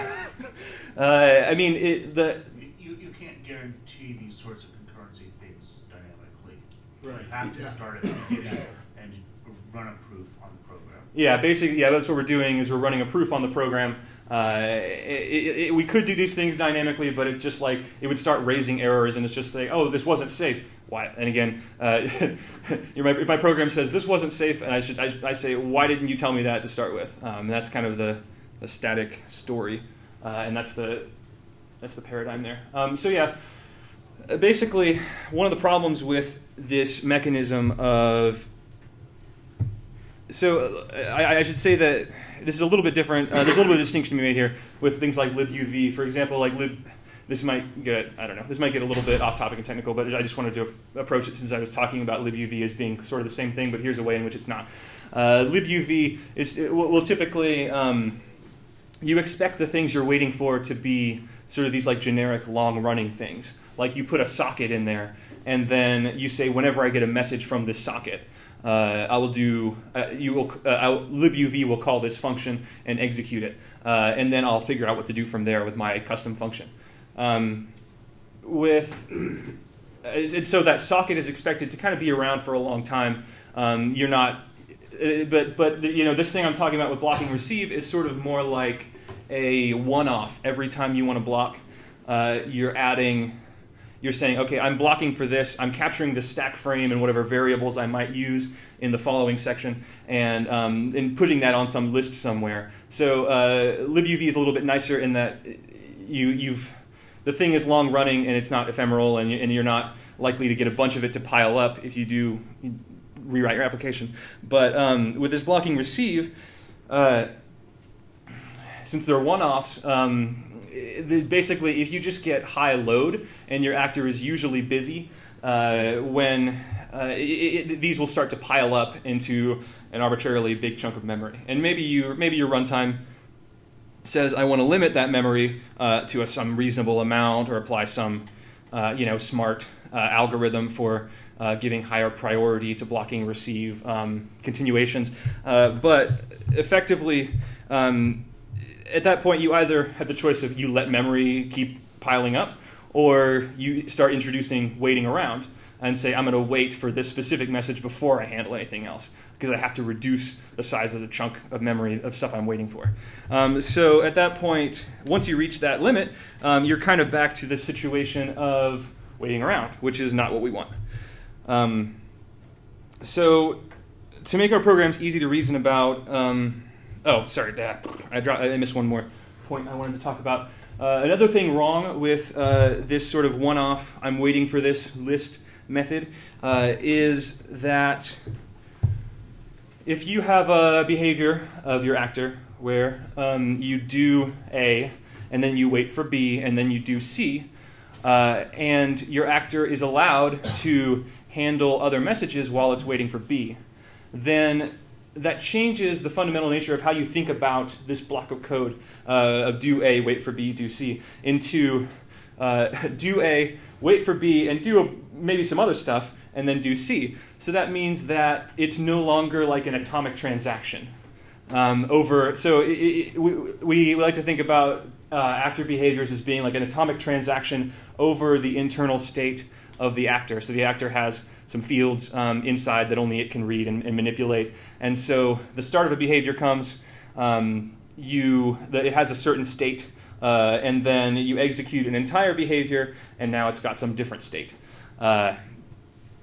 I mean, You can't guarantee these sorts of concurrency things dynamically. Right. You have to start at the beginning and run a proof on the program. Yeah, basically, yeah, that's what we're doing is we're running a proof on the program. We could do these things dynamically, but it's just like it would start raising errors, and it's just like, oh, this wasn't safe. Why? And again, if my program says this wasn't safe, and I say, why didn't you tell me that to start with? That's kind of the static story, and that's the paradigm there. So yeah, basically, one of the problems with this mechanism of I should say that this is a little bit different. There's a little bit of distinction to be made here with things like libuv. For example, like this might get, I don't know, this might get a little bit off topic and technical, but I just wanted to approach it since I was talking about libuv as being sort of the same thing, but here's a way in which it's not. Libuv will typically, you expect the things you're waiting for to be sort of these like generic long-running things. Like you put a socket in there, and then you say, whenever I get a message from this socket, libuv will call this function and execute it, and then I'll figure out what to do from there with my custom function. So that socket is expected to kind of be around for a long time. You're not, but you know, this thing I'm talking about with blocking receive is sort of more like a one-off. Every time you want to block, you're saying, okay, I'm blocking for this, I'm capturing the stack frame and whatever variables I might use in the following section, and putting that on some list somewhere. So libuv is a little bit nicer in that the thing is long running and it's not ephemeral, and you're not likely to get a bunch of it to pile up if you do rewrite your application. But with this blocking receive, since they're one-offs, basically, if you just get high load and your actor is usually busy, these will start to pile up into an arbitrarily big chunk of memory. And maybe your runtime says, I want to limit that memory to some reasonable amount, or apply some smart algorithm for giving higher priority to blocking receive continuations. But effectively, at that point, you either have the choice of you let memory keep piling up, or you start introducing waiting around and say, I'm going to wait for this specific message before I handle anything else, because I have to reduce the size of the chunk of memory of stuff I'm waiting for. So at that point, once you reach that limit, you're kind of back to the situation of waiting around, which is not what we want. So to make our programs easy to reason about, oh, sorry, I missed one more point I wanted to talk about. Another thing wrong with this sort of one-off, I'm waiting for this list method, is that if you have a behavior of your actor where you do A, and then you wait for B, and then you do C, and your actor is allowed to handle other messages while it's waiting for B, then that changes the fundamental nature of how you think about this block of code of do A, wait for B, do C, into do A, wait for B, and do maybe some other stuff, and then do C. So that means that it's no longer like an atomic transaction. We like to think about actor behaviors as being like an atomic transaction over the internal state of the actor. So the actor has some fields inside that only it can read and manipulate. And so the start of a behavior comes, it has a certain state, and then you execute an entire behavior, and now it's got some different state.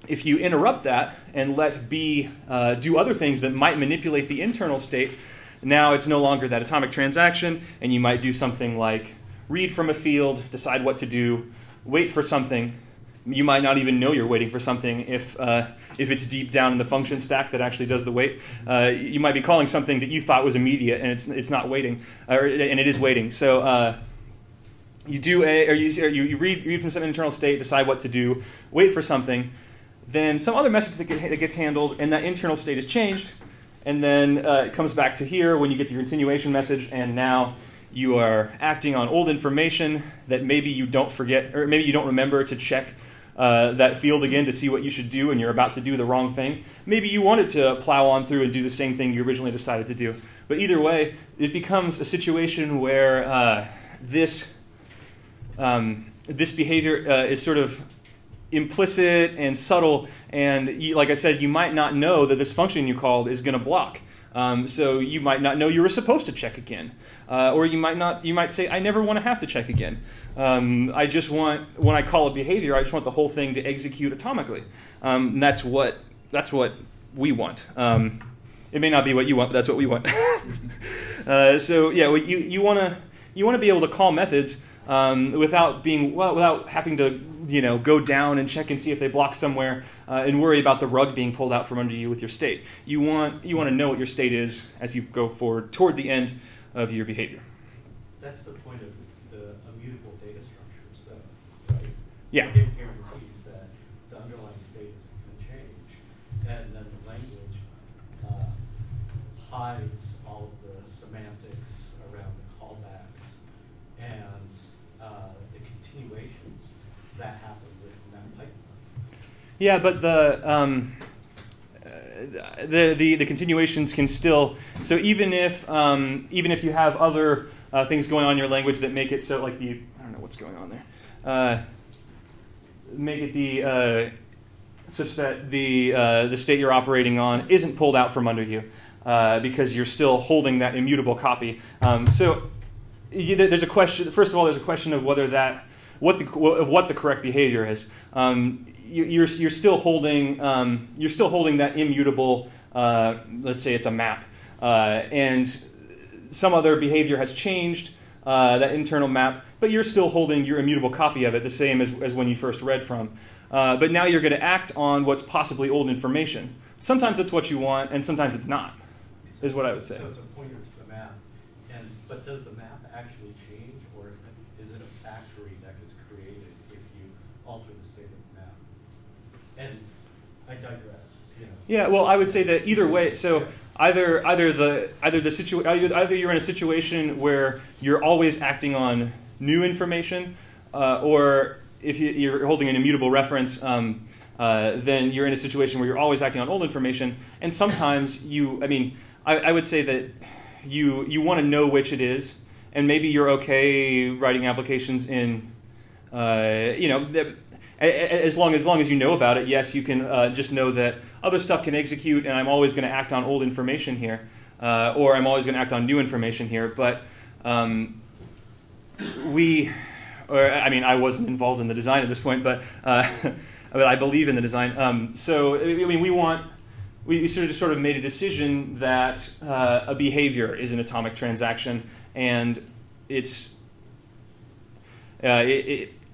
If you interrupt that and let B do other things that might manipulate the internal state, now it's no longer that atomic transaction, and you might do something like read from a field, decide what to do, wait for something. You might not even know you're waiting for something if it's deep down in the function stack that actually does the wait. You might be calling something that you thought was immediate, and it's not waiting, and it is waiting. So you do you read from some internal state, decide what to do, wait for something, then some other message that gets handled, and that internal state is changed, and then it comes back to here when you get to your continuation message, and now you are acting on old information that maybe you don't forget, or maybe you don't remember to check that field again to see what you should do, and you're about to do the wrong thing. Maybe you wanted to plow on through and do the same thing you originally decided to do. But either way, it becomes a situation where this behavior is sort of implicit and subtle, and like I said, you might not know that this function you called is going to block. So you might not know you were supposed to check again, or you might say, I never want to have to check again. I just want, when I call a behavior, I just want the whole thing to execute atomically. And that's what we want. It may not be what you want, but that's what we want. So yeah, you want to be able to call methods without having to go down and check and see if they block somewhere and worry about the rug being pulled out from under you with your state. You want to know what your state is as you go forward toward the end of your behavior. That's the point of the immutable data structures, though, right? Yeah. It guarantees that the underlying state isn't going to change, and then the language hides all of the semantics around the callbacks and the continuations that happen within that pipeline. Yeah, but the continuations can still, so even if you have other things going on in your language that make it so, like I don't know what's going on there, make it such that the state you're operating on isn't pulled out from under you because you're still holding that immutable copy. So there's a question. First of all, there's a question of whether what the correct behavior is. You're still holding that immutable. Let's say it's a map, and some other behavior has changed that internal map, but you're still holding your immutable copy of it, the same as when you first read from. But now you're going to act on what's possibly old information. Sometimes it's what you want, and sometimes it's not, is what I would say. So it's a pointer to the map, but does the map actually change, or is it a factory that gets created if you alter the state of the map? And I digress. Yeah, well, I would say that either way. So either you're in a situation where you're always acting on new information, or if you're holding an immutable reference, then you're in a situation where you're always acting on old information. And sometimes I would say that you want to know which it is, and maybe you're okay writing applications in, as long as you know about it. Yes, you can just know that other stuff can execute, and I'm always going to act on old information here, or I'm always going to act on new information here. But I wasn't involved in the design at this point, but I believe in the design. So we sort of made a decision that a behavior is an atomic transaction, and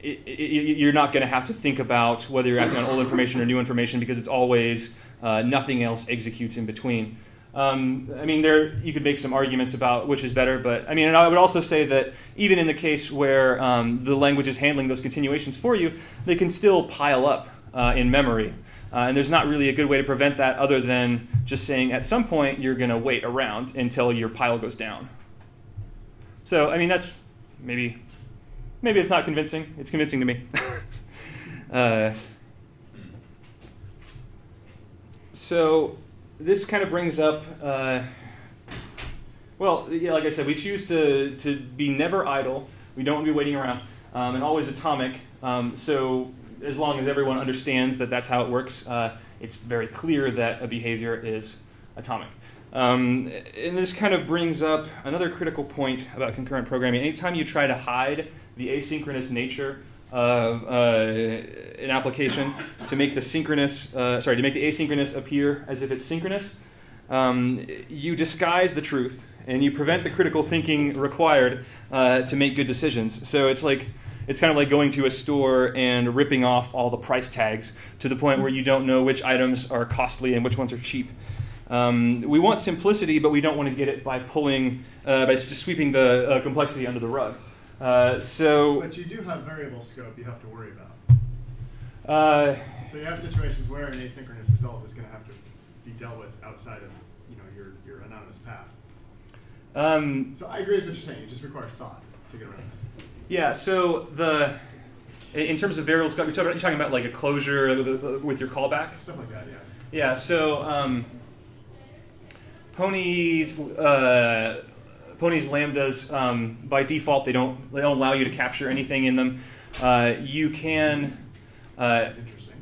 you're not going to have to think about whether you're acting on old information or new information, because it's always nothing else executes in between. You could make some arguments about which is better, but and I would also say that even in the case where the language is handling those continuations for you, they can still pile up in memory. And there's not really a good way to prevent that other than just saying at some point you're going to wait around until your pile goes down. So, that's maybe it's not convincing. It's convincing to me. So this kind of brings up, like I said, we choose to be never idle. We don't want to be waiting around, and always atomic. So as long as everyone understands that that's how it works, it's very clear that a behavior is atomic. And this kind of brings up another critical point about concurrent programming. Anytime you try to hide the asynchronous nature of an application to make the asynchronous appear as if it's synchronous, you disguise the truth and you prevent the critical thinking required to make good decisions. So it's kind of like going to a store and ripping off all the price tags to the point where you don't know which items are costly and which ones are cheap. We want simplicity, but we don't want to get it by just sweeping the complexity under the rug. But you do have variable scope you have to worry about. So you have situations where an asynchronous result is going to have to be dealt with outside of your anonymous path. So I agree with what you're saying. It just requires thought to get around it. Yeah. So in terms of variable scope, you're talking about like a closure with your callback? Stuff like that, yeah. Yeah. So Pony's lambdas, by default, they don't allow you to capture anything in them. You can, Interesting.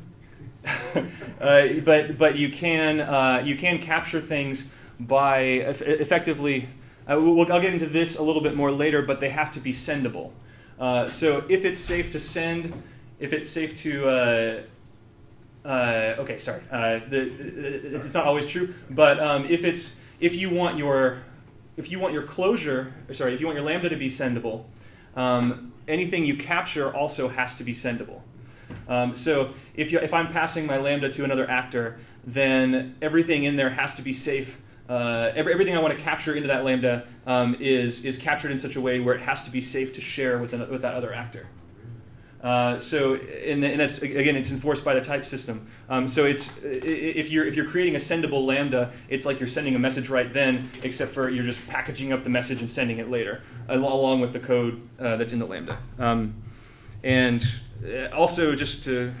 but you can capture things by effectively. I'll get into this a little bit more later, but they have to be sendable. So if it's safe to send, if it's safe to okay, sorry. It's not always true, but if you want your closure, sorry, if you want your lambda to be sendable, anything you capture also has to be sendable. So if I'm passing my lambda to another actor, then everything in there has to be safe. Everything I want to capture into that lambda is captured in such a way where it has to be safe to share with that other actor. So and that's, again, it's enforced by the type system. So if you're creating a sendable lambda, it's like you're sending a message right then, except for you're just packaging up the message and sending it later, along with the code that's in the lambda. And also, just to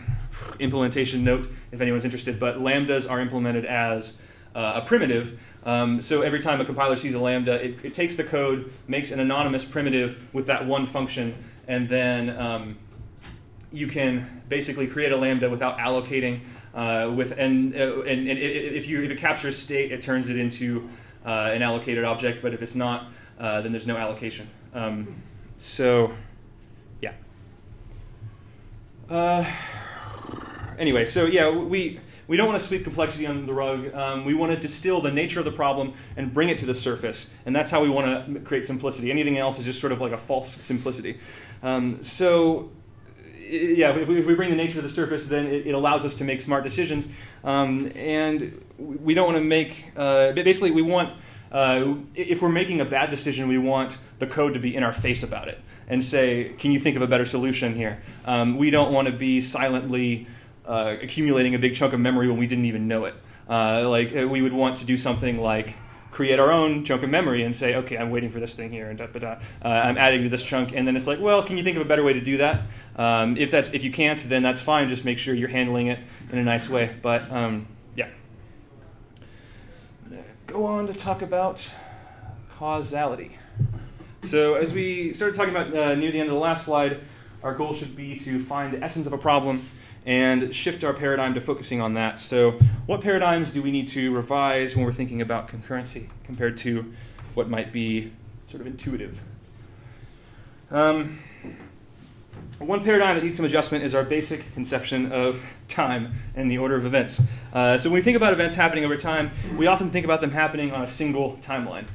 implementation note, if anyone's interested, but lambdas are implemented as a primitive. So every time a compiler sees a lambda, it takes the code, makes an anonymous primitive with that one function, and then you can basically create a lambda without allocating. And if it captures state, it turns it into an allocated object. But if it's not, then there's no allocation. So yeah. Anyway, so yeah, we don't want to sweep complexity under the rug. We want to distill the nature of the problem and bring it to the surface. And that's how we want to create simplicity. Anything else is just sort of like a false simplicity. So yeah, if we bring the nature to the surface, then it allows us to make smart decisions. And we don't want to make, basically we want, if we're making a bad decision, we want the code to be in our face about it and say, can you think of a better solution here? We don't want to be silently accumulating a big chunk of memory when we didn't even know it. We would want to do something like create our own chunk of memory and say, okay, I'm waiting for this thing here, and I'm adding to this chunk, and then it's like, well, can you think of a better way to do that? If you can't, then that's fine. Just make sure you're handling it in a nice way. But yeah, I'm gonna go on to talk about causality. So as we started talking about near the end of the last slide, our goal should be to find the essence of a problem and shift our paradigm to focusing on that. So what paradigms do we need to revise when we're thinking about concurrency compared to what might be sort of intuitive? One paradigm that needs some adjustment is our basic conception of time and the order of events. So when we think about events happening over time, we often think about them happening on a single timeline.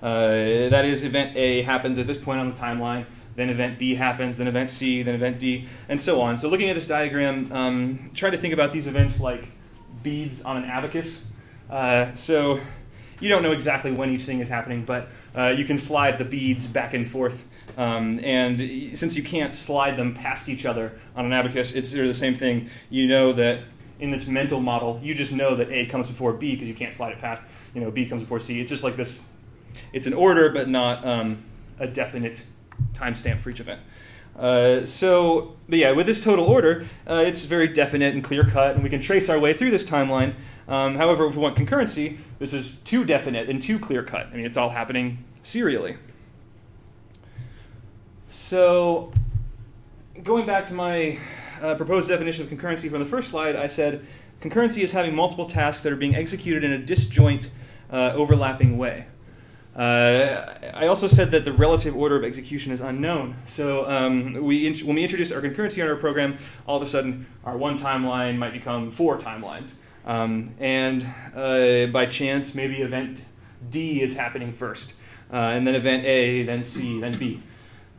That is, event A happens at this point on the timeline, then event B happens, then event C, then event D, and so on. So looking at this diagram, try to think about these events like beads on an abacus. So you don't know exactly when each thing is happening, but you can slide the beads back and forth. And since you can't slide them past each other on an abacus, it's sort of the same thing. You know that in this mental model, you just know that A comes before B because you can't slide it past. B comes before C. It's just like this. It's an order, but not a definite timestamp for each event. But yeah, with this total order, it's very definite and clear-cut, and we can trace our way through this timeline. However, if we want concurrency, this is too definite and too clear-cut. I mean, it's all happening serially. So going back to my proposed definition of concurrency from the first slide, I said concurrency is having multiple tasks that are being executed in a disjoint, overlapping way. I also said that the relative order of execution is unknown. So when we introduce our concurrency in our program, all of a sudden our one timeline might become 4 timelines. And by chance, maybe event D is happening first, and then event A, then C, then B.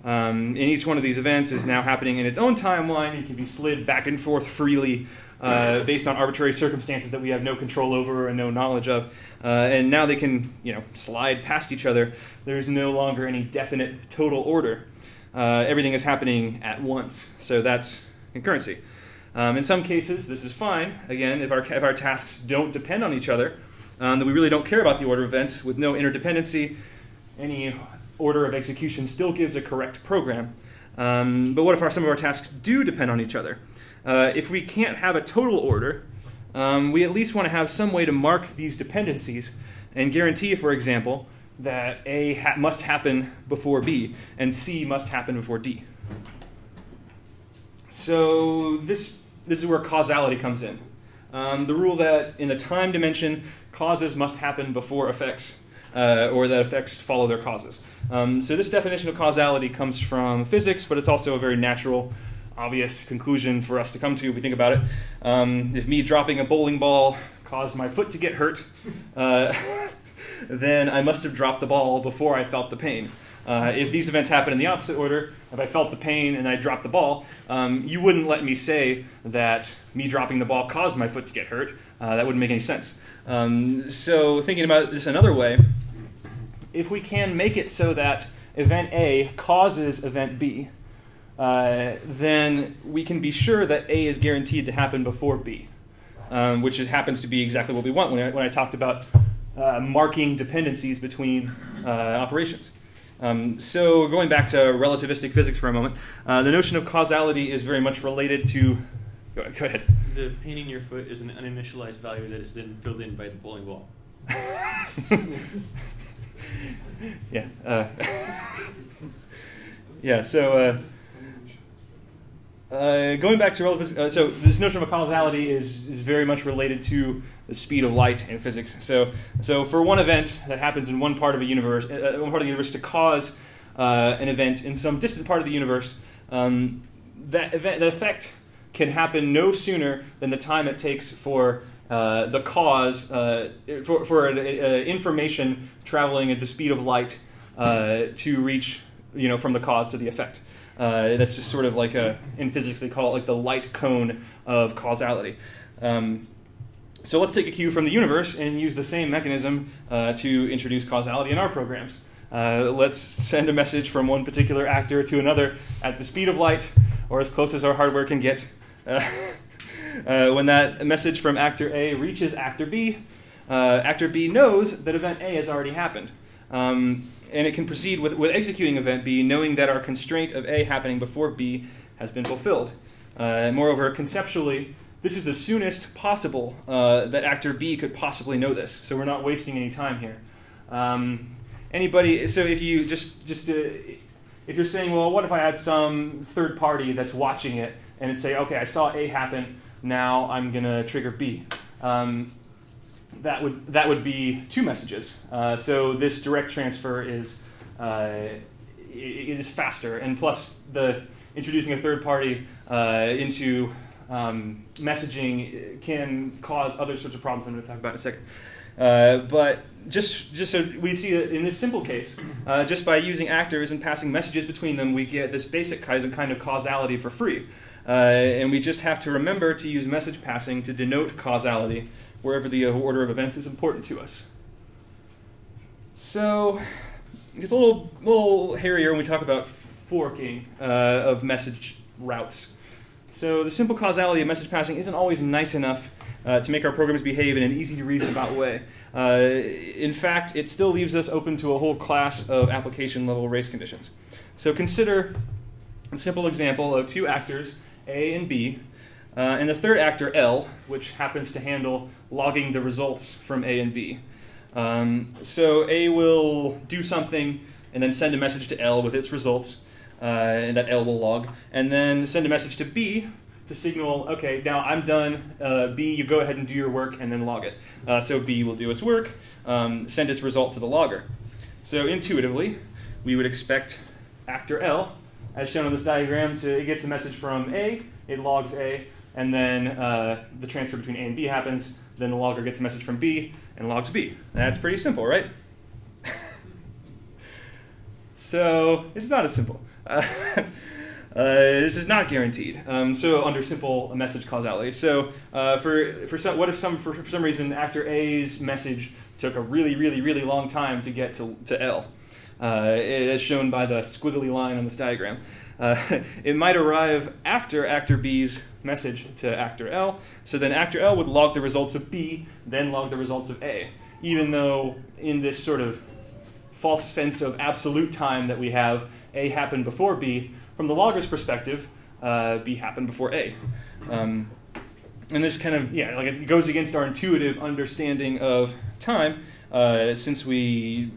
And each one of these events is now happening in its own timeline and can be slid back and forth freely based on arbitrary circumstances that we have no control over and no knowledge of. And now they can, slide past each other. There's no longer any definite total order. Everything is happening at once. So that's concurrency. In some cases, this is fine. Again, if our tasks don't depend on each other, that we really don't care about the order of events with no interdependency, any order of execution still gives a correct program. But what if some of our tasks do depend on each other? If we can't have a total order, we at least want to have some way to mark these dependencies and guarantee, for example, that A must happen before B, and C must happen before D. So this is where causality comes in. The rule that in the time dimension, causes must happen before effects, or that effects follow their causes. So this definition of causality comes from physics, but it's also a very natural, obvious conclusion for us to come to if we think about it. If me dropping a bowling ball caused my foot to get hurt, then I must have dropped the ball before I felt the pain. If these events happen in the opposite order, if I felt the pain and I dropped the ball, you wouldn't let me say that me dropping the ball caused my foot to get hurt. That wouldn't make any sense. So thinking about this another way, if we can make it so that event A causes event B, then we can be sure that A is guaranteed to happen before B, which happens to be exactly what we want when I talked about marking dependencies between operations. So going back to relativistic physics for a moment, the notion of causality is very much related to... Go ahead. The pain in your foot is an uninitialized value that is then filled in by the bowling ball. Yeah. Yeah, so... going back to relativistic, so this notion of a causality is very much related to the speed of light in physics. So for one event that happens in one part of a universe, to cause an event in some distant part of the universe, that effect can happen no sooner than the time it takes for the cause, for information traveling at the speed of light to reach, from the cause to the effect. That's just sort of like in physics they call it like the light cone of causality. So let's take a cue from the universe and use the same mechanism to introduce causality in our programs. Let's send a message from one particular actor to another at the speed of light, or as close as our hardware can get. When that message from actor A reaches actor B knows that event A has already happened. And it can proceed with executing event B, knowing that our constraint of A happening before B has been fulfilled. Moreover, conceptually, this is the soonest possible that actor B could possibly know this, so we're not wasting any time here. So if you if you're saying, well, what if I had some third party that's watching it and it say, okay, I saw A happen, now I'm gonna trigger B. That would be two messages. So this direct transfer is faster, and plus the introducing a third party into messaging can cause other sorts of problems I'm going to talk about in a second. But just so we see that in this simple case, just by using actors and passing messages between them, we get this basic kind of causality for free. And we just have to remember to use message passing to denote causality wherever the order of events is important to us. So it's a little hairier when we talk about forking of message routes. So the simple causality of message passing isn't always nice enough to make our programs behave in an easy to reason about way. In fact, it still leaves us open to a whole class of application level race conditions. So consider a simple example of two actors, A and B, and the third actor, L, which happens to handle logging the results from A and B. So A will do something and then send a message to L with its results, and that L will log, and then send a message to B to signal, okay, now I'm done, B, you go ahead and do your work, and then log it. So B will do its work, send its result to the logger. So intuitively, we would expect actor L, as shown on this diagram, it gets a message from A, it logs A, and then the transfer between A and B happens, then the logger gets a message from B and logs B. That's pretty simple, right? So it's not as simple. This is not guaranteed. So under simple message causality. So what if for some reason actor A's message took a really long time to get to L, as shown by the squiggly line on this diagram. It might arrive after actor B's message to actor L, so then actor L would log the results of B, then log the results of A, even though in this sort of false sense of absolute time that we have, A happened before B, from the logger's perspective, B happened before A. And this kind of, it goes against our intuitive understanding of time, since we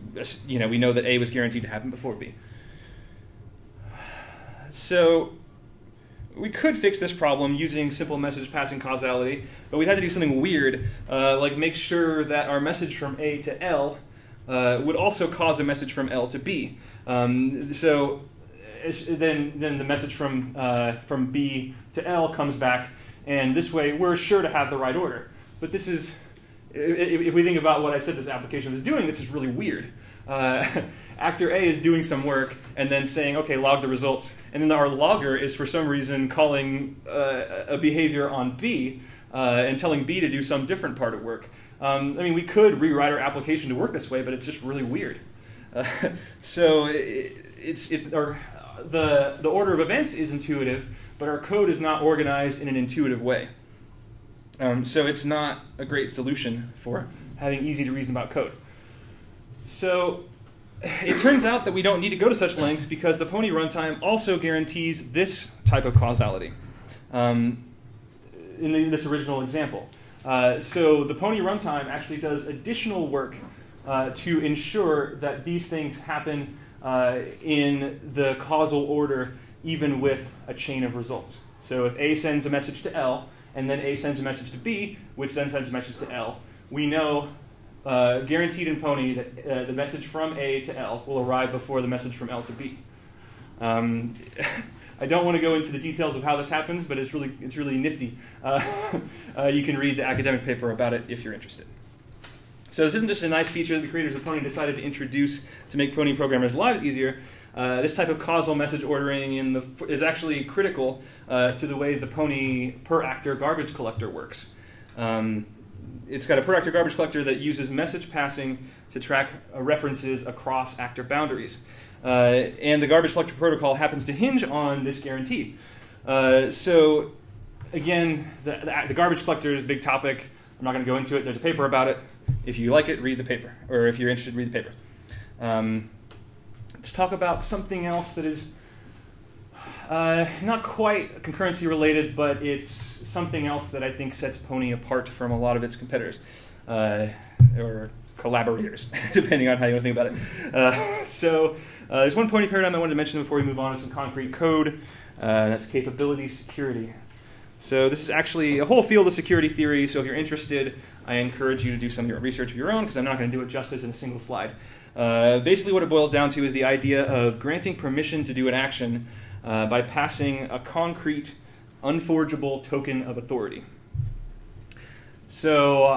know that A was guaranteed to happen before B. So we could fix this problem using simple message passing causality, but we'd have to do something weird, like make sure that our message from A to L would also cause a message from L to B. So then the message from B to L comes back, and this way we're sure to have the right order. But this is, if we think about what I said this application was doing, this is really weird. Actor A is doing some work and then saying, okay, log the results. And then our logger is for some reason calling a behavior on B and telling B to do some different part of work. I mean, we could rewrite our application to work this way, but it's just really weird. So the order of events is intuitive, but our code is not organized in an intuitive way. So it's not a great solution for having easy to reason about code. So it turns out that we don't need to go to such lengths because the Pony runtime also guarantees this type of causality in this original example. So the Pony runtime actually does additional work to ensure that these things happen in the causal order even with a chain of results. So if A sends a message to L, and then A sends a message to B, which then sends a message to L, we know guaranteed in Pony that the message from A to L will arrive before the message from L to B. I don't want to go into the details of how this happens, but it's really nifty. You can read the academic paper about it if you're interested. So this isn't just a nice feature that the creators of Pony decided to introduce to make Pony programmers' lives easier. This type of causal message ordering is actually critical to the way the Pony per actor garbage collector works. It's got a per actor garbage collector that uses message passing to track references across actor boundaries. And the garbage collector protocol happens to hinge on this guarantee. So again, the garbage collector is a big topic. I'm not going to go into it. There's a paper about it. If you like it, read the paper. Or if you're interested, read the paper. Let's talk about something else that is not quite concurrency related, but it's something else that I think sets Pony apart from a lot of its competitors, or collaborators, depending on how you want to think about it. So there's one Pony paradigm I wanted to mention before we move on to some concrete code. That's capability security. So this is actually a whole field of security theory, so if you're interested, I encourage you to do some of your research of your own, because I'm not going to do it justice in a single slide. Basically what it boils down to is the idea of granting permission to do an action by passing a concrete, unforgeable token of authority. So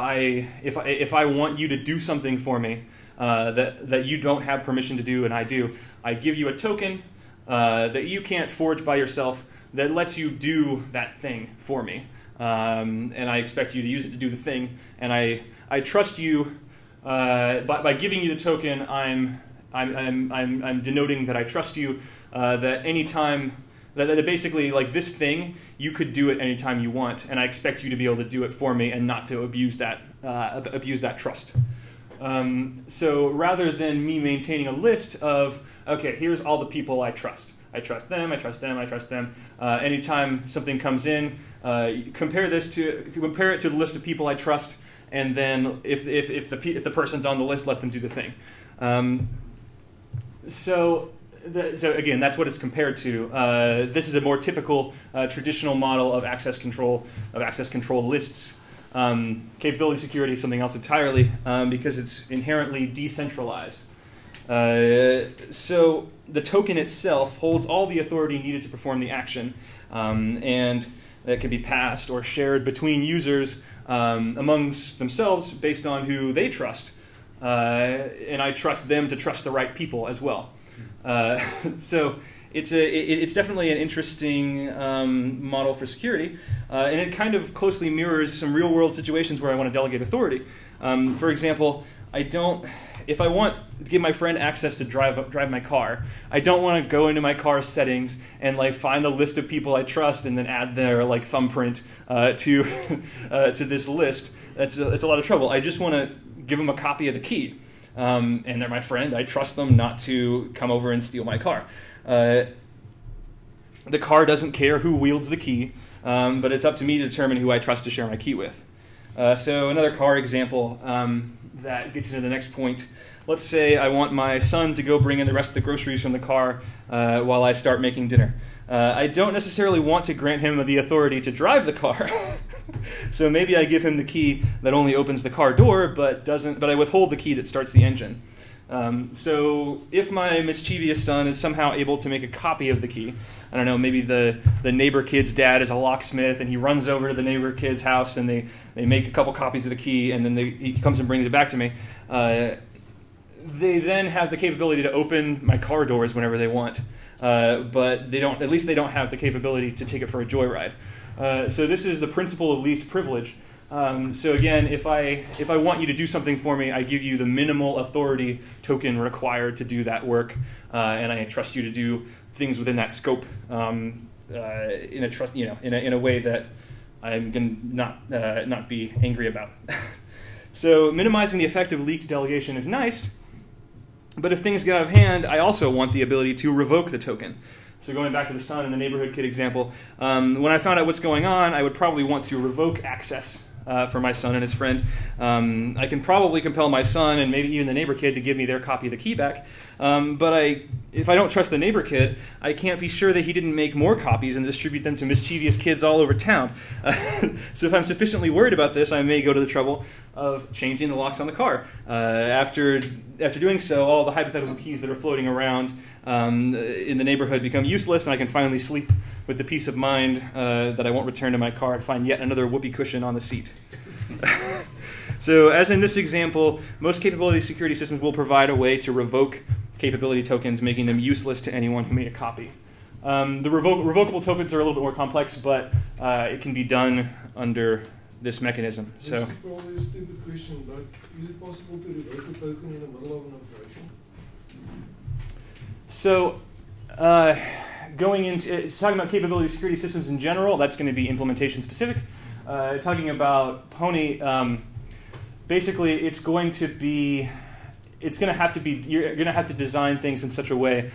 if I want you to do something for me that you don't have permission to do and I do, I give you a token that you can't forge by yourself that lets you do that thing for me. And I expect you to use it to do the thing. And I trust you by giving you the token. I'm denoting that I trust you. That anytime that basically like this thing, you could do it anytime you want, and I expect you to be able to do it for me and not to abuse that trust. So rather than me maintaining a list of okay, here's all the people I trust. I trust them, I trust them, I trust them. Anytime something comes in, compare it to the list of people I trust, and then if the person's on the list, let them do the thing. So again, that's what it's compared to. This is a more typical traditional model of access control lists. Capability security is something else entirely because it's inherently decentralized. So the token itself holds all the authority needed to perform the action, and that can be passed or shared between users amongst themselves based on who they trust. And I trust them to trust the right people as well. So it's definitely an interesting model for security, and it kind of closely mirrors some real-world situations where I want to delegate authority. For example, if I want to give my friend access to drive my car, I don't want to go into my car settings and like find the list of people I trust and then add their like thumbprint to this list. It's a lot of trouble. I just want to give them a copy of the key, and they're my friend. I trust them not to come over and steal my car. The car doesn't care who wields the key, but it's up to me to determine who I trust to share my key with. So another car example. that gets into the next point. Let's say I want my son to go bring in the rest of the groceries from the car while I start making dinner. I don't necessarily want to grant him the authority to drive the car. So maybe I give him the key that only opens the car door, but I withhold the key that starts the engine. So if my mischievous son is somehow able to make a copy of the key, I don't know, maybe the neighbor kid's dad is a locksmith and he runs over to the neighbor kid's house and they make a couple copies of the key and then he comes and brings it back to me. They then have the capability to open my car doors whenever they want, but they don't. At least they don't have the capability to take it for a joyride. So this is the principle of least privilege. So again, if I want you to do something for me, I give you the minimal authority token required to do that work, and I trust you to do things within that scope in a way that I'm going to not be angry about. So minimizing the effect of leaked delegation is nice, but if things get out of hand, I also want the ability to revoke the token. So going back to the son and the neighborhood kid example, when I found out what's going on, I would probably want to revoke access for my son and his friend. I can probably compel my son and maybe even the neighbor kid to give me their copy of the key back. But if I don't trust the neighbor kid, I can't be sure that he didn't make more copies and distribute them to mischievous kids all over town. So if I'm sufficiently worried about this, I may go to the trouble of changing the locks on the car. After doing so, all the hypothetical keys that are floating around in the neighborhood become useless, and I can finally sleep with the peace of mind that I won't return to my car and find yet another whoopee cushion on the seat. So as in this example, most capability security systems will provide a way to revoke capability tokens, making them useless to anyone who made a copy. The revocable tokens are a little bit more complex, but it can be done under this mechanism. So this is probably a stupid question, but is it possible to revoke a token in the middle of an operation? So going into talking about capability security systems in general, that's going to be implementation specific. Talking about Pony, basically it's going to have to be, you're going to have to design things in such a way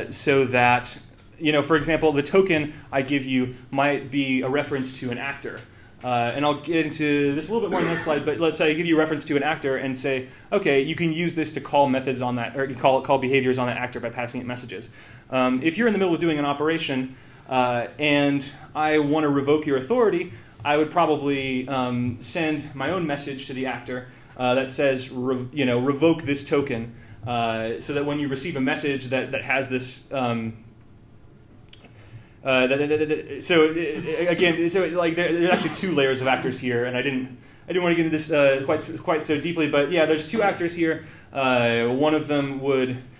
so that, for example, the token I give you might be a reference to an actor. And I'll get into this a little bit more in the next slide, but let's say I give you a reference to an actor and say, okay, you can use this to call methods on that, or call behaviors on that actor by passing it messages. If you're in the middle of doing an operation and I want to revoke your authority, I would probably send my own message to the actor that says, revoke this token, so that when you receive a message that has this. There's actually two layers of actors here, and I didn't want to get into this quite so deeply, but yeah, there's two actors here. One of them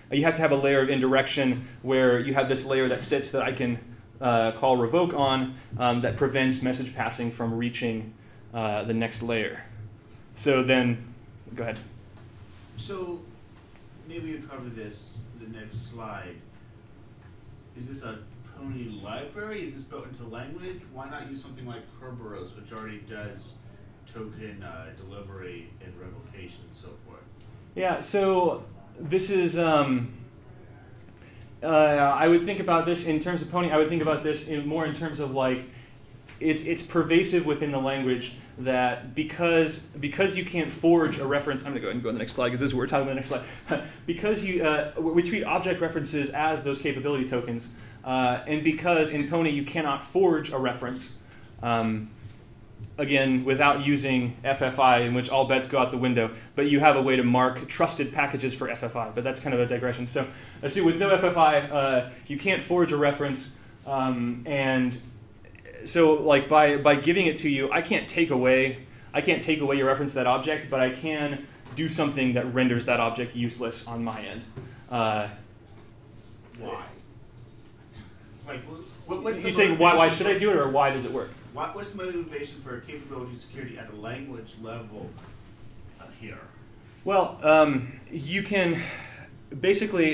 you have to have a layer of indirection where you have this layer that sits that I can call revoke on that prevents message passing from reaching the next layer. So then, go ahead. So maybe you cover this the next slide. Is this a Pony library? Is this built into the language? Why not use something like Kerberos, which already does token delivery and revocation and so forth? Yeah, so this is, I would think about this in terms of Pony, I would think about this more in terms of like, it's pervasive within the language that because you can't forge a reference, I'm going to go ahead and go on the next slide because this is what we're talking about the next slide. Because we treat object references as those capability tokens, and because in Pony you cannot forge a reference, again, without using FFI, in which all bets go out the window, but you have a way to mark trusted packages for FFI, but that's kind of a digression. So with no FFI, you can't forge a reference, and so like by giving it to you, I can't take away your reference to that object, but I can do something that renders that object useless on my end. Why? Like, you say why should I do it, or why does it work? What's the motivation for capability security at a language level here? Well, you can basically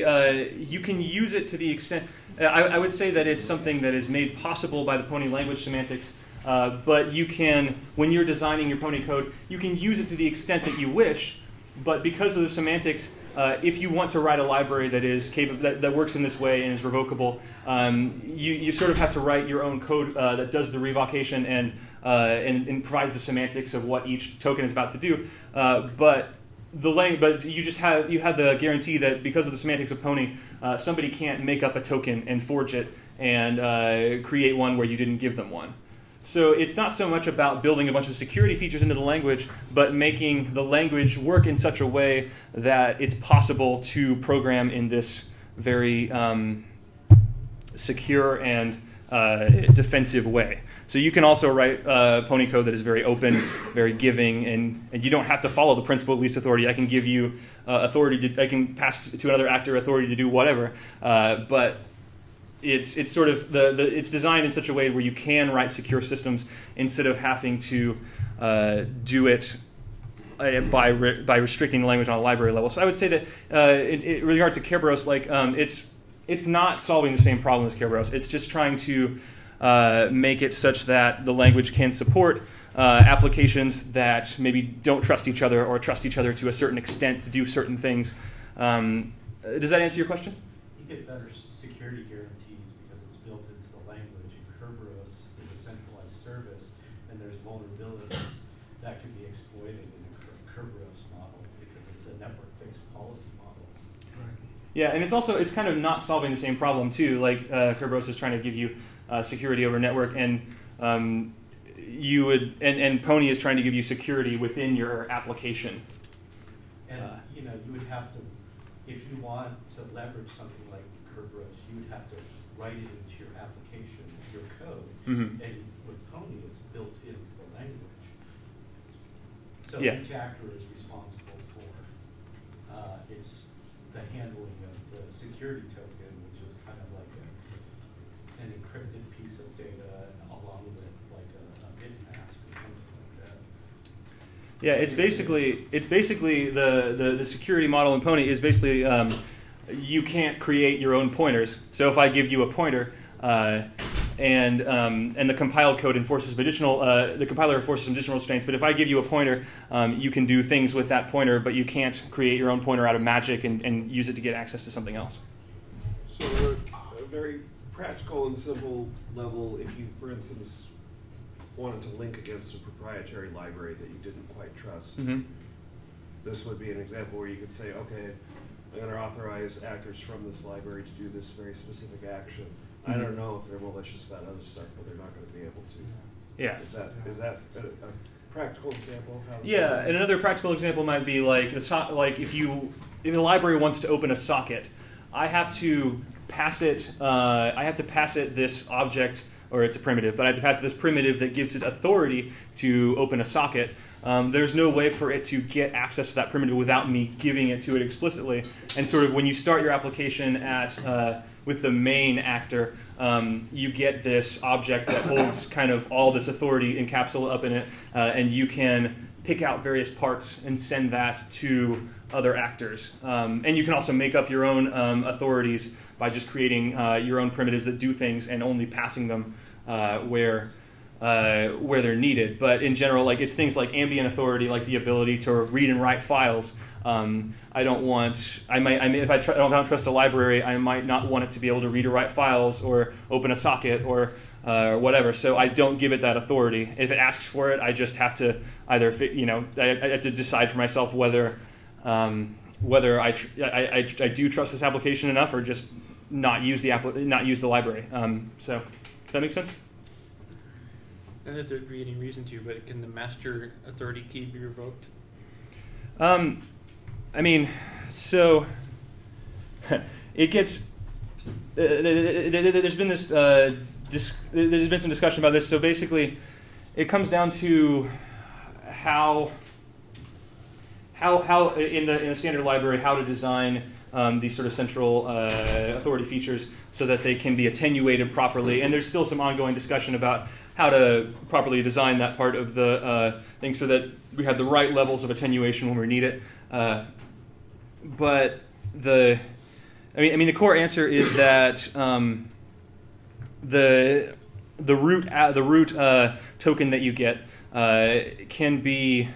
you can use it to the extent. I would say that it's something that is made possible by the Pony language semantics, but you can, when you're designing your Pony code, you can use it to the extent that you wish, but because of the semantics, if you want to write a library that is that works in this way and is revocable, you sort of have to write your own code that does the revocation and provides the semantics of what each token is about to do. But but you have the guarantee that because of the semantics of Pony, somebody can't make up a token and forge it and create one where you didn't give them one. So it's not so much about building a bunch of security features into the language, but making the language work in such a way that it's possible to program in this very secure and defensive way. So you can also write Pony code that is very open, very giving, and you don't have to follow the principle of least authority. I can give you authority. I can pass to another actor authority to do whatever, but it's sort of it's designed in such a way where you can write secure systems instead of having to do it by restricting the language on a library level. So I would say that in regard to Kerberos, like it's not solving the same problem as Kerberos. It's just trying to make it such that the language can support applications that maybe don't trust each other or trust each other to a certain extent to do certain things. Does that answer your question? You get better security guarantees because it's built into the language, and Kerberos is a centralized service, and there's vulnerabilities that can be exploited in a Kerberos model because it's a network-based policy model. Right. Yeah, and it's kind of not solving the same problem too. Like Kerberos is trying to give you security over network, and and Pony is trying to give you security within your application. And you would have to, if you want to leverage something like Kerberos, you would have to write it into your application, your code. Mm-hmm. And with Pony, it's built into the language. So yeah. each actor is responsible for it's the handling of the security token, which is kind of like an encrypted piece of data along with like a bit mask or something like that. Yeah, it's basically the security model in Pony is basically you can't create your own pointers. So if I give you a pointer and the compiled code enforces additional the compiler enforces some additional restraints, but if I give you a pointer, you can do things with that pointer, but you can't create your own pointer out of magic and use it to get access to something else. So a very practical and simple level, if you, for instance, wanted to link against a proprietary library that you didn't quite trust, mm-hmm. this would be an example where you could say, okay, I'm going to authorize actors from this library to do this very specific action. Mm-hmm. I don't know if they're malicious about other stuff, but they're not going to be able to. Yeah. Is that a practical example? Yeah, and another practical example might be like if the library wants to open a socket, I have to pass it. I have to pass it this object, or it's a primitive, but I have to pass it this primitive that gives it authority to open a socket. There's no way for it to get access to that primitive without me giving it to it explicitly. And sort of when you start your application with the main actor, you get this object that holds kind of all this authority encapsulated up in it, and you can pick out various parts and send that to other actors. And you can also make up your own authorities by just creating your own primitives that do things and only passing them where they're needed. But in general, like it's things like ambient authority, like the ability to read and write files. I don't want. If I don't trust a library, I might not want it to be able to read or write files or open a socket or whatever. So I don't give it that authority. If it asks for it, I just have to either I have to decide for myself whether I do trust this application enough or just not use the library. So does that make sense? Not that there'd be any reason to, but can the master authority key be revoked? I mean, so it gets. There's been this. There's been some discussion about this. So basically, it comes down to how in the standard library how to design these sort of central authority features so that they can be attenuated properly. And there's still some ongoing discussion about how to properly design that part of the thing so that we have the right levels of attenuation when we need it. But the core answer is that the root token that you get can be.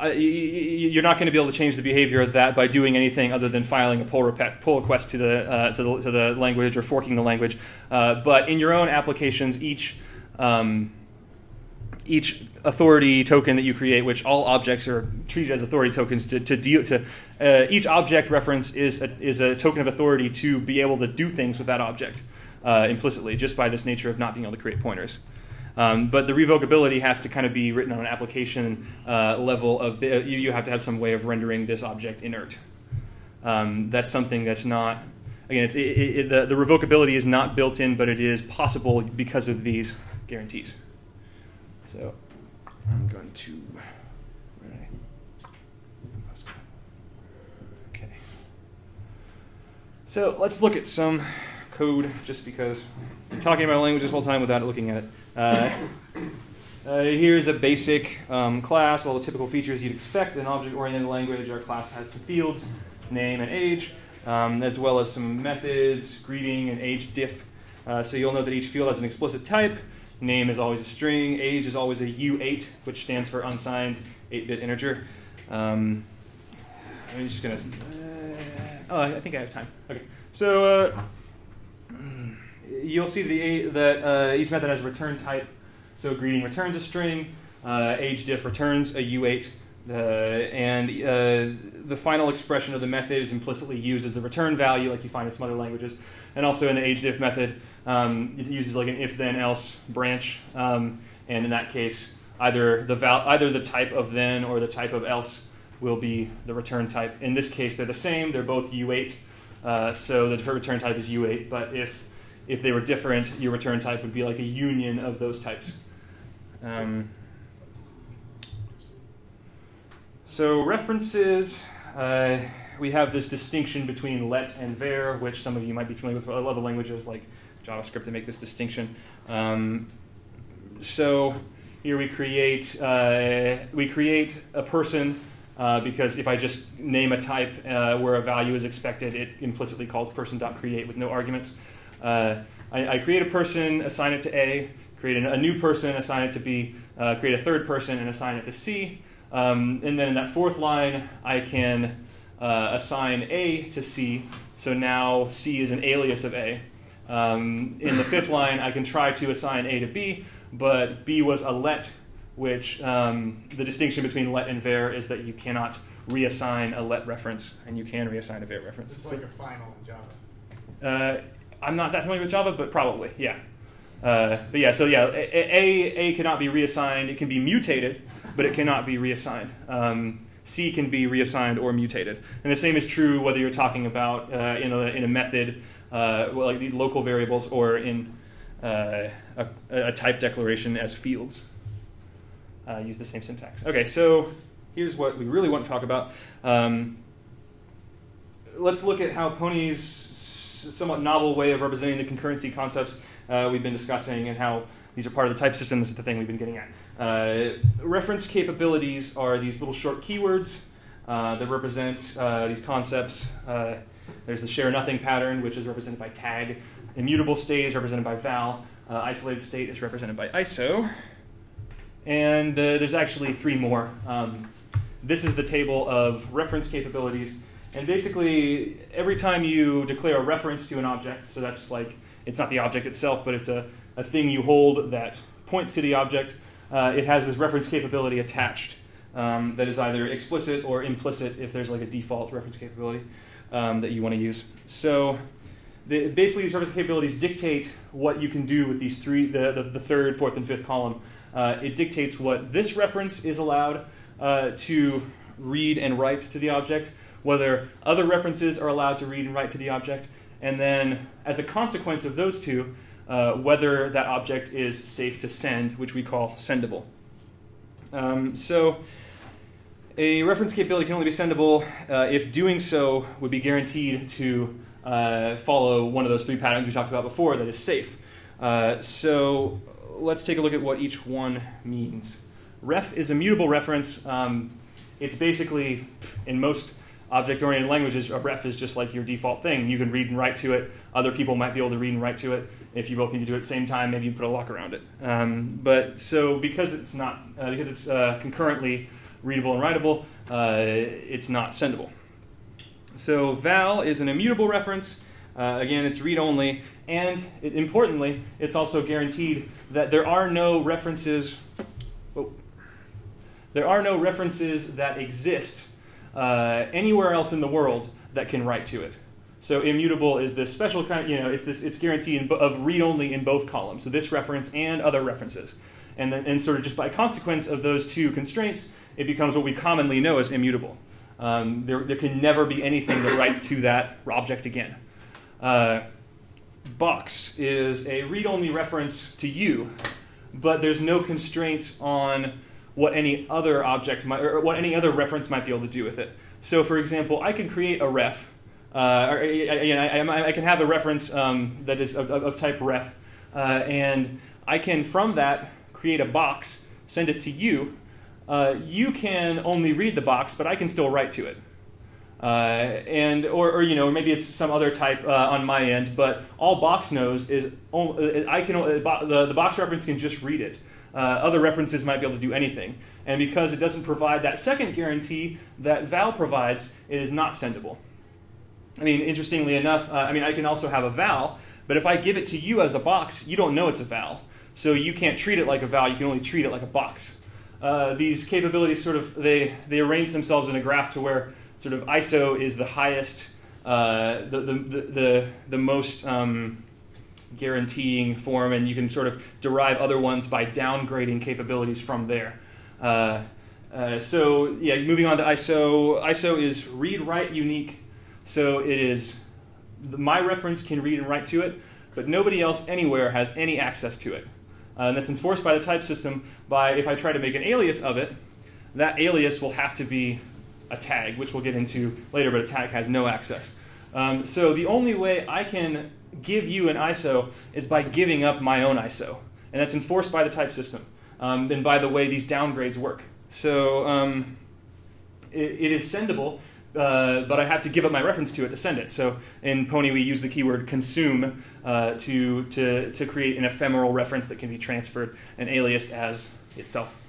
You're not going to be able to change the behavior of that by doing anything other than filing a pull request to the language or forking the language. But in your own applications, each each authority token that you create, which all objects are treated as authority tokens each object reference is a token of authority to be able to do things with that object implicitly, just by this nature of not being able to create pointers. But the revocability has to kind of be written on an application level of, you have to have some way of rendering this object inert. That's something that's not, again, the revocability is not built in, but it is possible because of these guarantees. So I'm going to, okay. So let's look at some code, just because I'm talking about a language this whole time without looking at it. Here's a basic class. All the typical features you'd expect in an object-oriented language. Our class has some fields, name and age, as well as some methods, greeting, and age diff. So you'll know that each field has an explicit type. Name is always a string. Age is always a U8, which stands for unsigned 8-bit integer. I'm just going to... oh, I think I have time. Okay. So you'll see that each method has a return type. So greeting returns a string. Age diff returns a U8. And the final expression of the method is implicitly used as the return value, like you find in some other languages. And also in the age diff method, it uses like an if-then-else branch. And in that case, either the type of then or the type of else will be the return type. In this case, they're the same. They're both U8. So the return type is U8. But if they were different, your return type would be like a union of those types. So references, we have this distinction between let and var, which some of you might be familiar with other languages like JavaScript that make this distinction. So here we create a person because if I just name a type where a value is expected, it implicitly calls person.create with no arguments. I create a person, assign it to A, create a new person, assign it to B, create a third person, and assign it to C. And then in that fourth line, I can assign A to C. So now C is an alias of A. In the fifth line, I can try to assign A to B, but B was a let, which the distinction between let and var is that you cannot reassign a let reference, and you can reassign a var reference. It's like a final in Java. I'm not that familiar with Java, but probably, yeah. But yeah, so yeah, A cannot be reassigned. It can be mutated, but it cannot be reassigned. C can be reassigned or mutated. And the same is true whether you're talking about in a method, like the local variables, or in a type declaration as fields. Use the same syntax. Okay, so here's what we really want to talk about. Let's look at how Pony's somewhat novel way of representing the concurrency concepts we've been discussing, and how these are part of the type system. This is the thing we've been getting at. Reference capabilities are these little short keywords that represent these concepts. There's the share nothing pattern, which is represented by tag. Immutable state is represented by val. Isolated state is represented by ISO. And there's actually three more. This is the table of reference capabilities. And basically, every time you declare a reference to an object, so that's like, it's not the object itself, but it's a thing you hold that points to the object, it has this reference capability attached that is either explicit or implicit if there's like a default reference capability that you want to use. So basically, these reference capabilities dictate what you can do with these three, the third, fourth, and fifth column. It dictates what this reference is allowed to read and write to the object, whether other references are allowed to read and write to the object, and then as a consequence of those two, whether that object is safe to send, which we call sendable. So a reference capability can only be sendable if doing so would be guaranteed to follow one of those three patterns we talked about before that is safe. So let's take a look at what each one means. Ref is a mutable reference. It's basically, in most object-oriented languages, a ref is just like your default thing. You can read and write to it. Other people might be able to read and write to it. If you both need to do it at the same time, maybe you put a lock around it. But so because it's not, because it's concurrently readable and writable, it's not sendable. So val is an immutable reference. Again, it's read-only, and importantly, it's also guaranteed that there are no references There are no references that exist anywhere else in the world that can write to it. So immutable is this special kind, it's guaranteed of read-only in both columns, so this reference and other references. And sort of just by consequence of those two constraints, it becomes what we commonly know as immutable. There can never be anything that writes to that object again. Box is a read-only reference to you, but there's no constraints on what any other object might, or what any other reference might be able to do with it. So, for example, I can create a ref. I can have a reference that is of type ref, and I can, from that, create a box, send it to you. You can only read the box, but I can still write to it. Or maybe it's some other type on my end, but all box knows is the box reference can just read it. Other references might be able to do anything, and because it doesn't provide that second guarantee that val provides, it is not sendable. I mean, interestingly enough, I can also have a val, but if I give it to you as a box, you don't know it's a val, so you can't treat it like a val. You can only treat it like a box. These capabilities sort of they arrange themselves in a graph to where sort of ISO is the highest, the most guaranteeing form, and you can sort of derive other ones by downgrading capabilities from there. So yeah, moving on to ISO. ISO is read-write unique, so it is my reference can read and write to it, but nobody else anywhere has any access to it. And that's enforced by the type system by if I try to make an alias of it, that alias will have to be a tag, which we'll get into later, but a tag has no access. So the only way I can give you an ISO is by giving up my own ISO, and that's enforced by the type system and by the way these downgrades work. So it is sendable, but I have to give up my reference to it to send it. So in Pony we use the keyword consume to create an ephemeral reference that can be transferred and aliased as itself.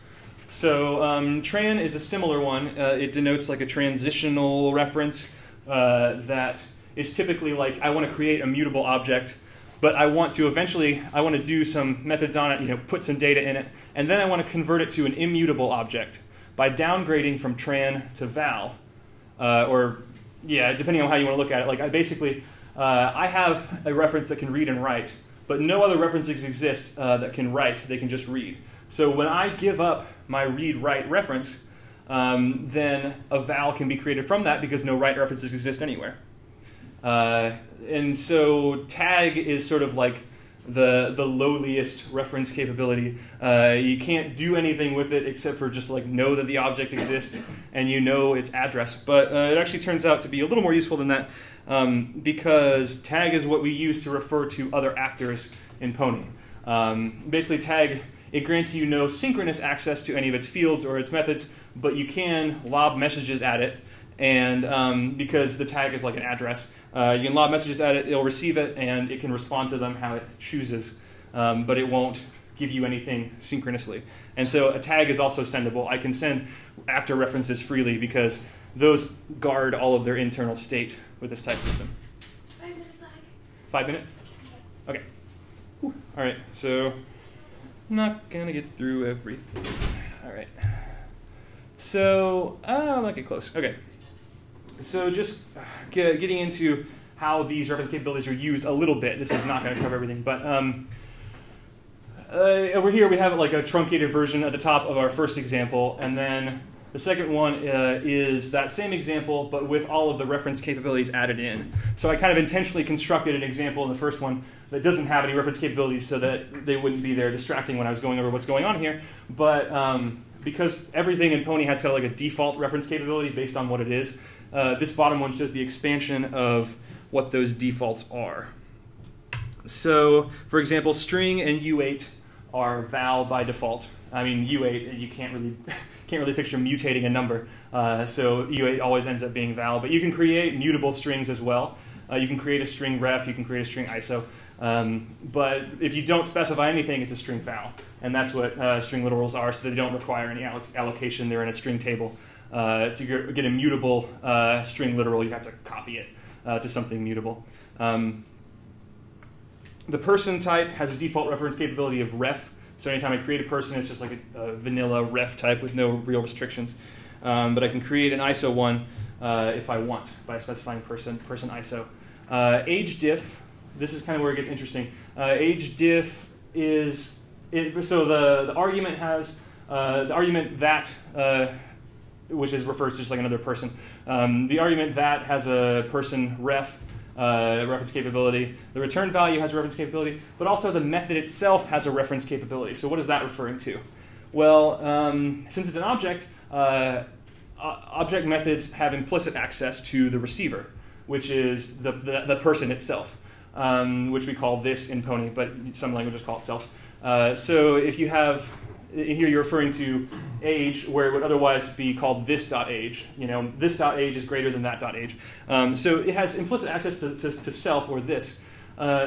So tran is a similar one. It denotes like a transitional reference that is typically like I want to create a mutable object, but I want to do some methods on it, put some data in it, and then I want to convert it to an immutable object by downgrading from tran to val, depending on how you want to look at it. Like I have a reference that can read and write, but no other references exist that can write. They can just read. So when I give up my read-write reference, then a val can be created from that because no write references exist anywhere. And so tag is sort of like the lowliest reference capability. You can't do anything with it except for just like know that the object exists and you know its address. But it actually turns out to be a little more useful than that because tag is what we use to refer to other actors in Pony. Basically tag, it grants you no synchronous access to any of its fields or its methods, but you can lob messages at it. And because the tag is like an address, you can lob messages at it, it'll receive it, and it can respond to them how it chooses. But it won't give you anything synchronously. And so a tag is also sendable. I can send actor references freely because those guard all of their internal state with this type system. 5 minute flag. 5 minute? Okay. Whew. All right, so I'm not going to get through everything. All right. So I might get close. Okay. So just getting into how these reference capabilities are used a little bit. This is not going to cover everything, but over here we have like a truncated version at the top of our first example, and then the second one is that same example, but with all of the reference capabilities added in. So I kind of intentionally constructed an example in the first one that doesn't have any reference capabilities so that they wouldn't be there distracting when I was going over what's going on here. But because everything in Pony has kind of like a default reference capability based on what it is, this bottom one shows the expansion of what those defaults are. So, for example, string and U8 are val by default. I mean, U8 you can't really picture mutating a number, so U8 always ends up being val. But you can create mutable strings as well. You can create a string ref. You can create a string ISO. But if you don't specify anything, it's a string val, and that's what string literals are. So they don't require any allocation. They're in a string table. To get a mutable string literal, you have to copy it to something mutable. The person type has a default reference capability of ref, So anytime I create a person, it's just like a vanilla ref type with no real restrictions. But I can create an ISO one if I want by specifying person ISO. Age diff, this is kind of where it gets interesting. Age diff is, so the argument has, the argument that, which refers to just like another person. The argument that has a person ref, reference capability. The return value has a reference capability, but also the method itself has a reference capability. So what is that referring to? Well, since it's an object, object methods have implicit access to the receiver, which is the person itself, which we call this in Pony, but some languages call it self. So if you have, here you're referring to age, where it would otherwise be called this.age. You know, this.age is greater than that.age. So it has implicit access to self or this.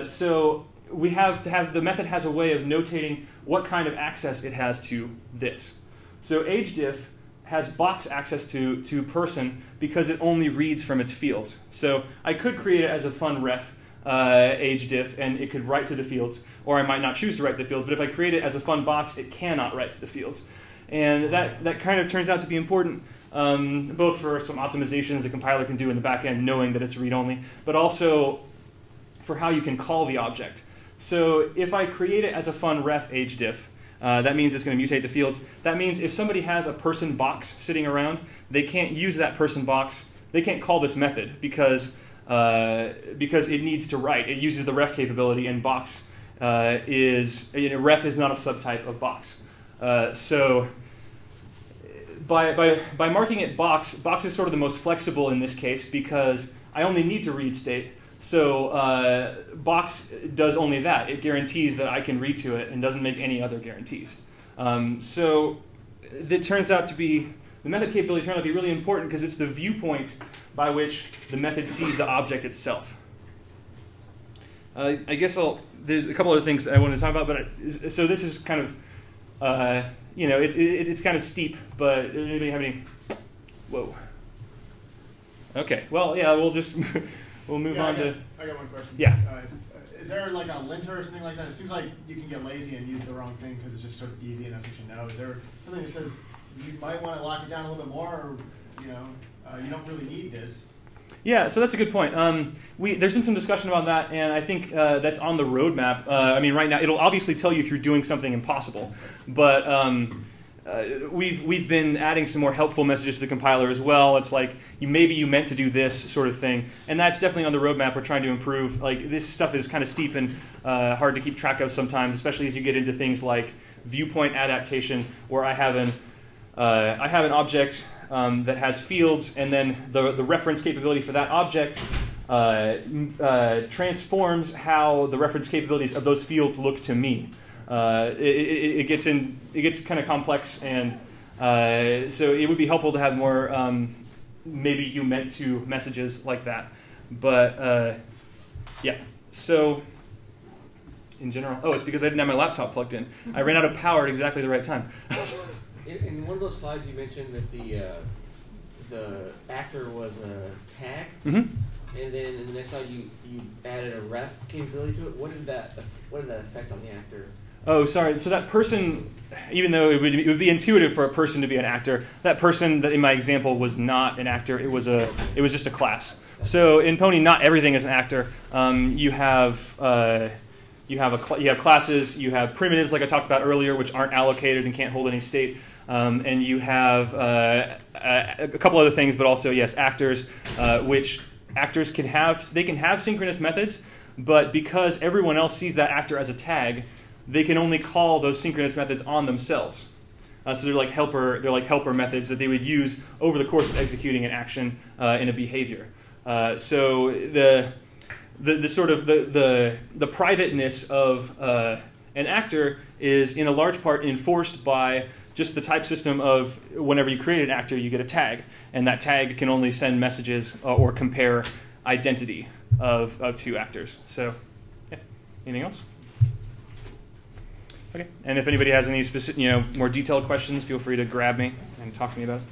So we have to have, the method has a way of notating what kind of access it has to this. So age diff has box access to person because it only reads from its fields. So I could create it as a fun ref, age diff, and it could write to the fields, or I might not choose to write to the fields, but if I create it as a fun box, it cannot write to the fields. And that kind of turns out to be important, both for some optimizations the compiler can do in the back end, knowing that it's read-only, but also for how you can call the object. So if I create it as a fun ref age diff, that means it's going to mutate the fields. That means if somebody has a person box sitting around, they can't use that person box. They can't call this method because it needs to write. It uses the ref capability, and box is, ref is not a subtype of box. So by marking it box is sort of the most flexible in this case because I only need to read state. So box does only that. It guarantees that I can read to it and doesn't make any other guarantees. So it turns out to be, the method capability turns out to be really important because it's the viewpoint by which the method sees the object itself. I guess there's a couple other things I want to talk about, but so this is kind of, it's kind of steep, but anybody have any, whoa. Okay, well, yeah, we'll move on to... I got one question. Yeah. Is there like a linter or something like that? It seems like you can get lazy and use the wrong thing because it's just sort of easy and that's what you know. Is there something that says you might want to lock it down a little bit more, or you don't really need this? Yeah, so that's a good point. There's been some discussion about that, and I think that's on the roadmap. I mean, right now, it'll obviously tell you if you're doing something impossible, but we've been adding some more helpful messages to the compiler as well. It's like, maybe you meant to do this sort of thing, and that's definitely on the roadmap. We're trying to improve. Like, this stuff is kind of steep and hard to keep track of sometimes, especially as you get into things like viewpoint adaptation, where I have an object that has fields, and then the reference capability for that object transforms how the reference capabilities of those fields look to me. It gets kind of complex, and so it would be helpful to have more maybe you meant to messages like that. But yeah, so in general, it's because I didn't have my laptop plugged in. I ran out of power at exactly the right time. In one of those slides, you mentioned that the actor was a tag, and then in the next slide, you added a ref capability to it. What did that affect on the actor? Oh, sorry. So that person, even though it would be intuitive for a person to be an actor, that person that in my example was not an actor. It was just a class. So in Pony, not everything is an actor. You have classes. You have primitives, like I talked about earlier, which aren't allocated and can't hold any state. And you have a couple other things, but also, yes, actors, which actors can have. They can have synchronous methods, but because everyone else sees that actor as a tag, they can only call those synchronous methods on themselves. So they're like helper methods that they would use over the course of executing an action in a behavior. So the sort of the privateness of an actor is in a large part enforced by just the type system of whenever you create an actor, you get a tag, and that tag can only send messages or compare identity of two actors. So, yeah. Anything else? Okay. And if anybody has any specific, more detailed questions, feel free to grab me and talk to me about it.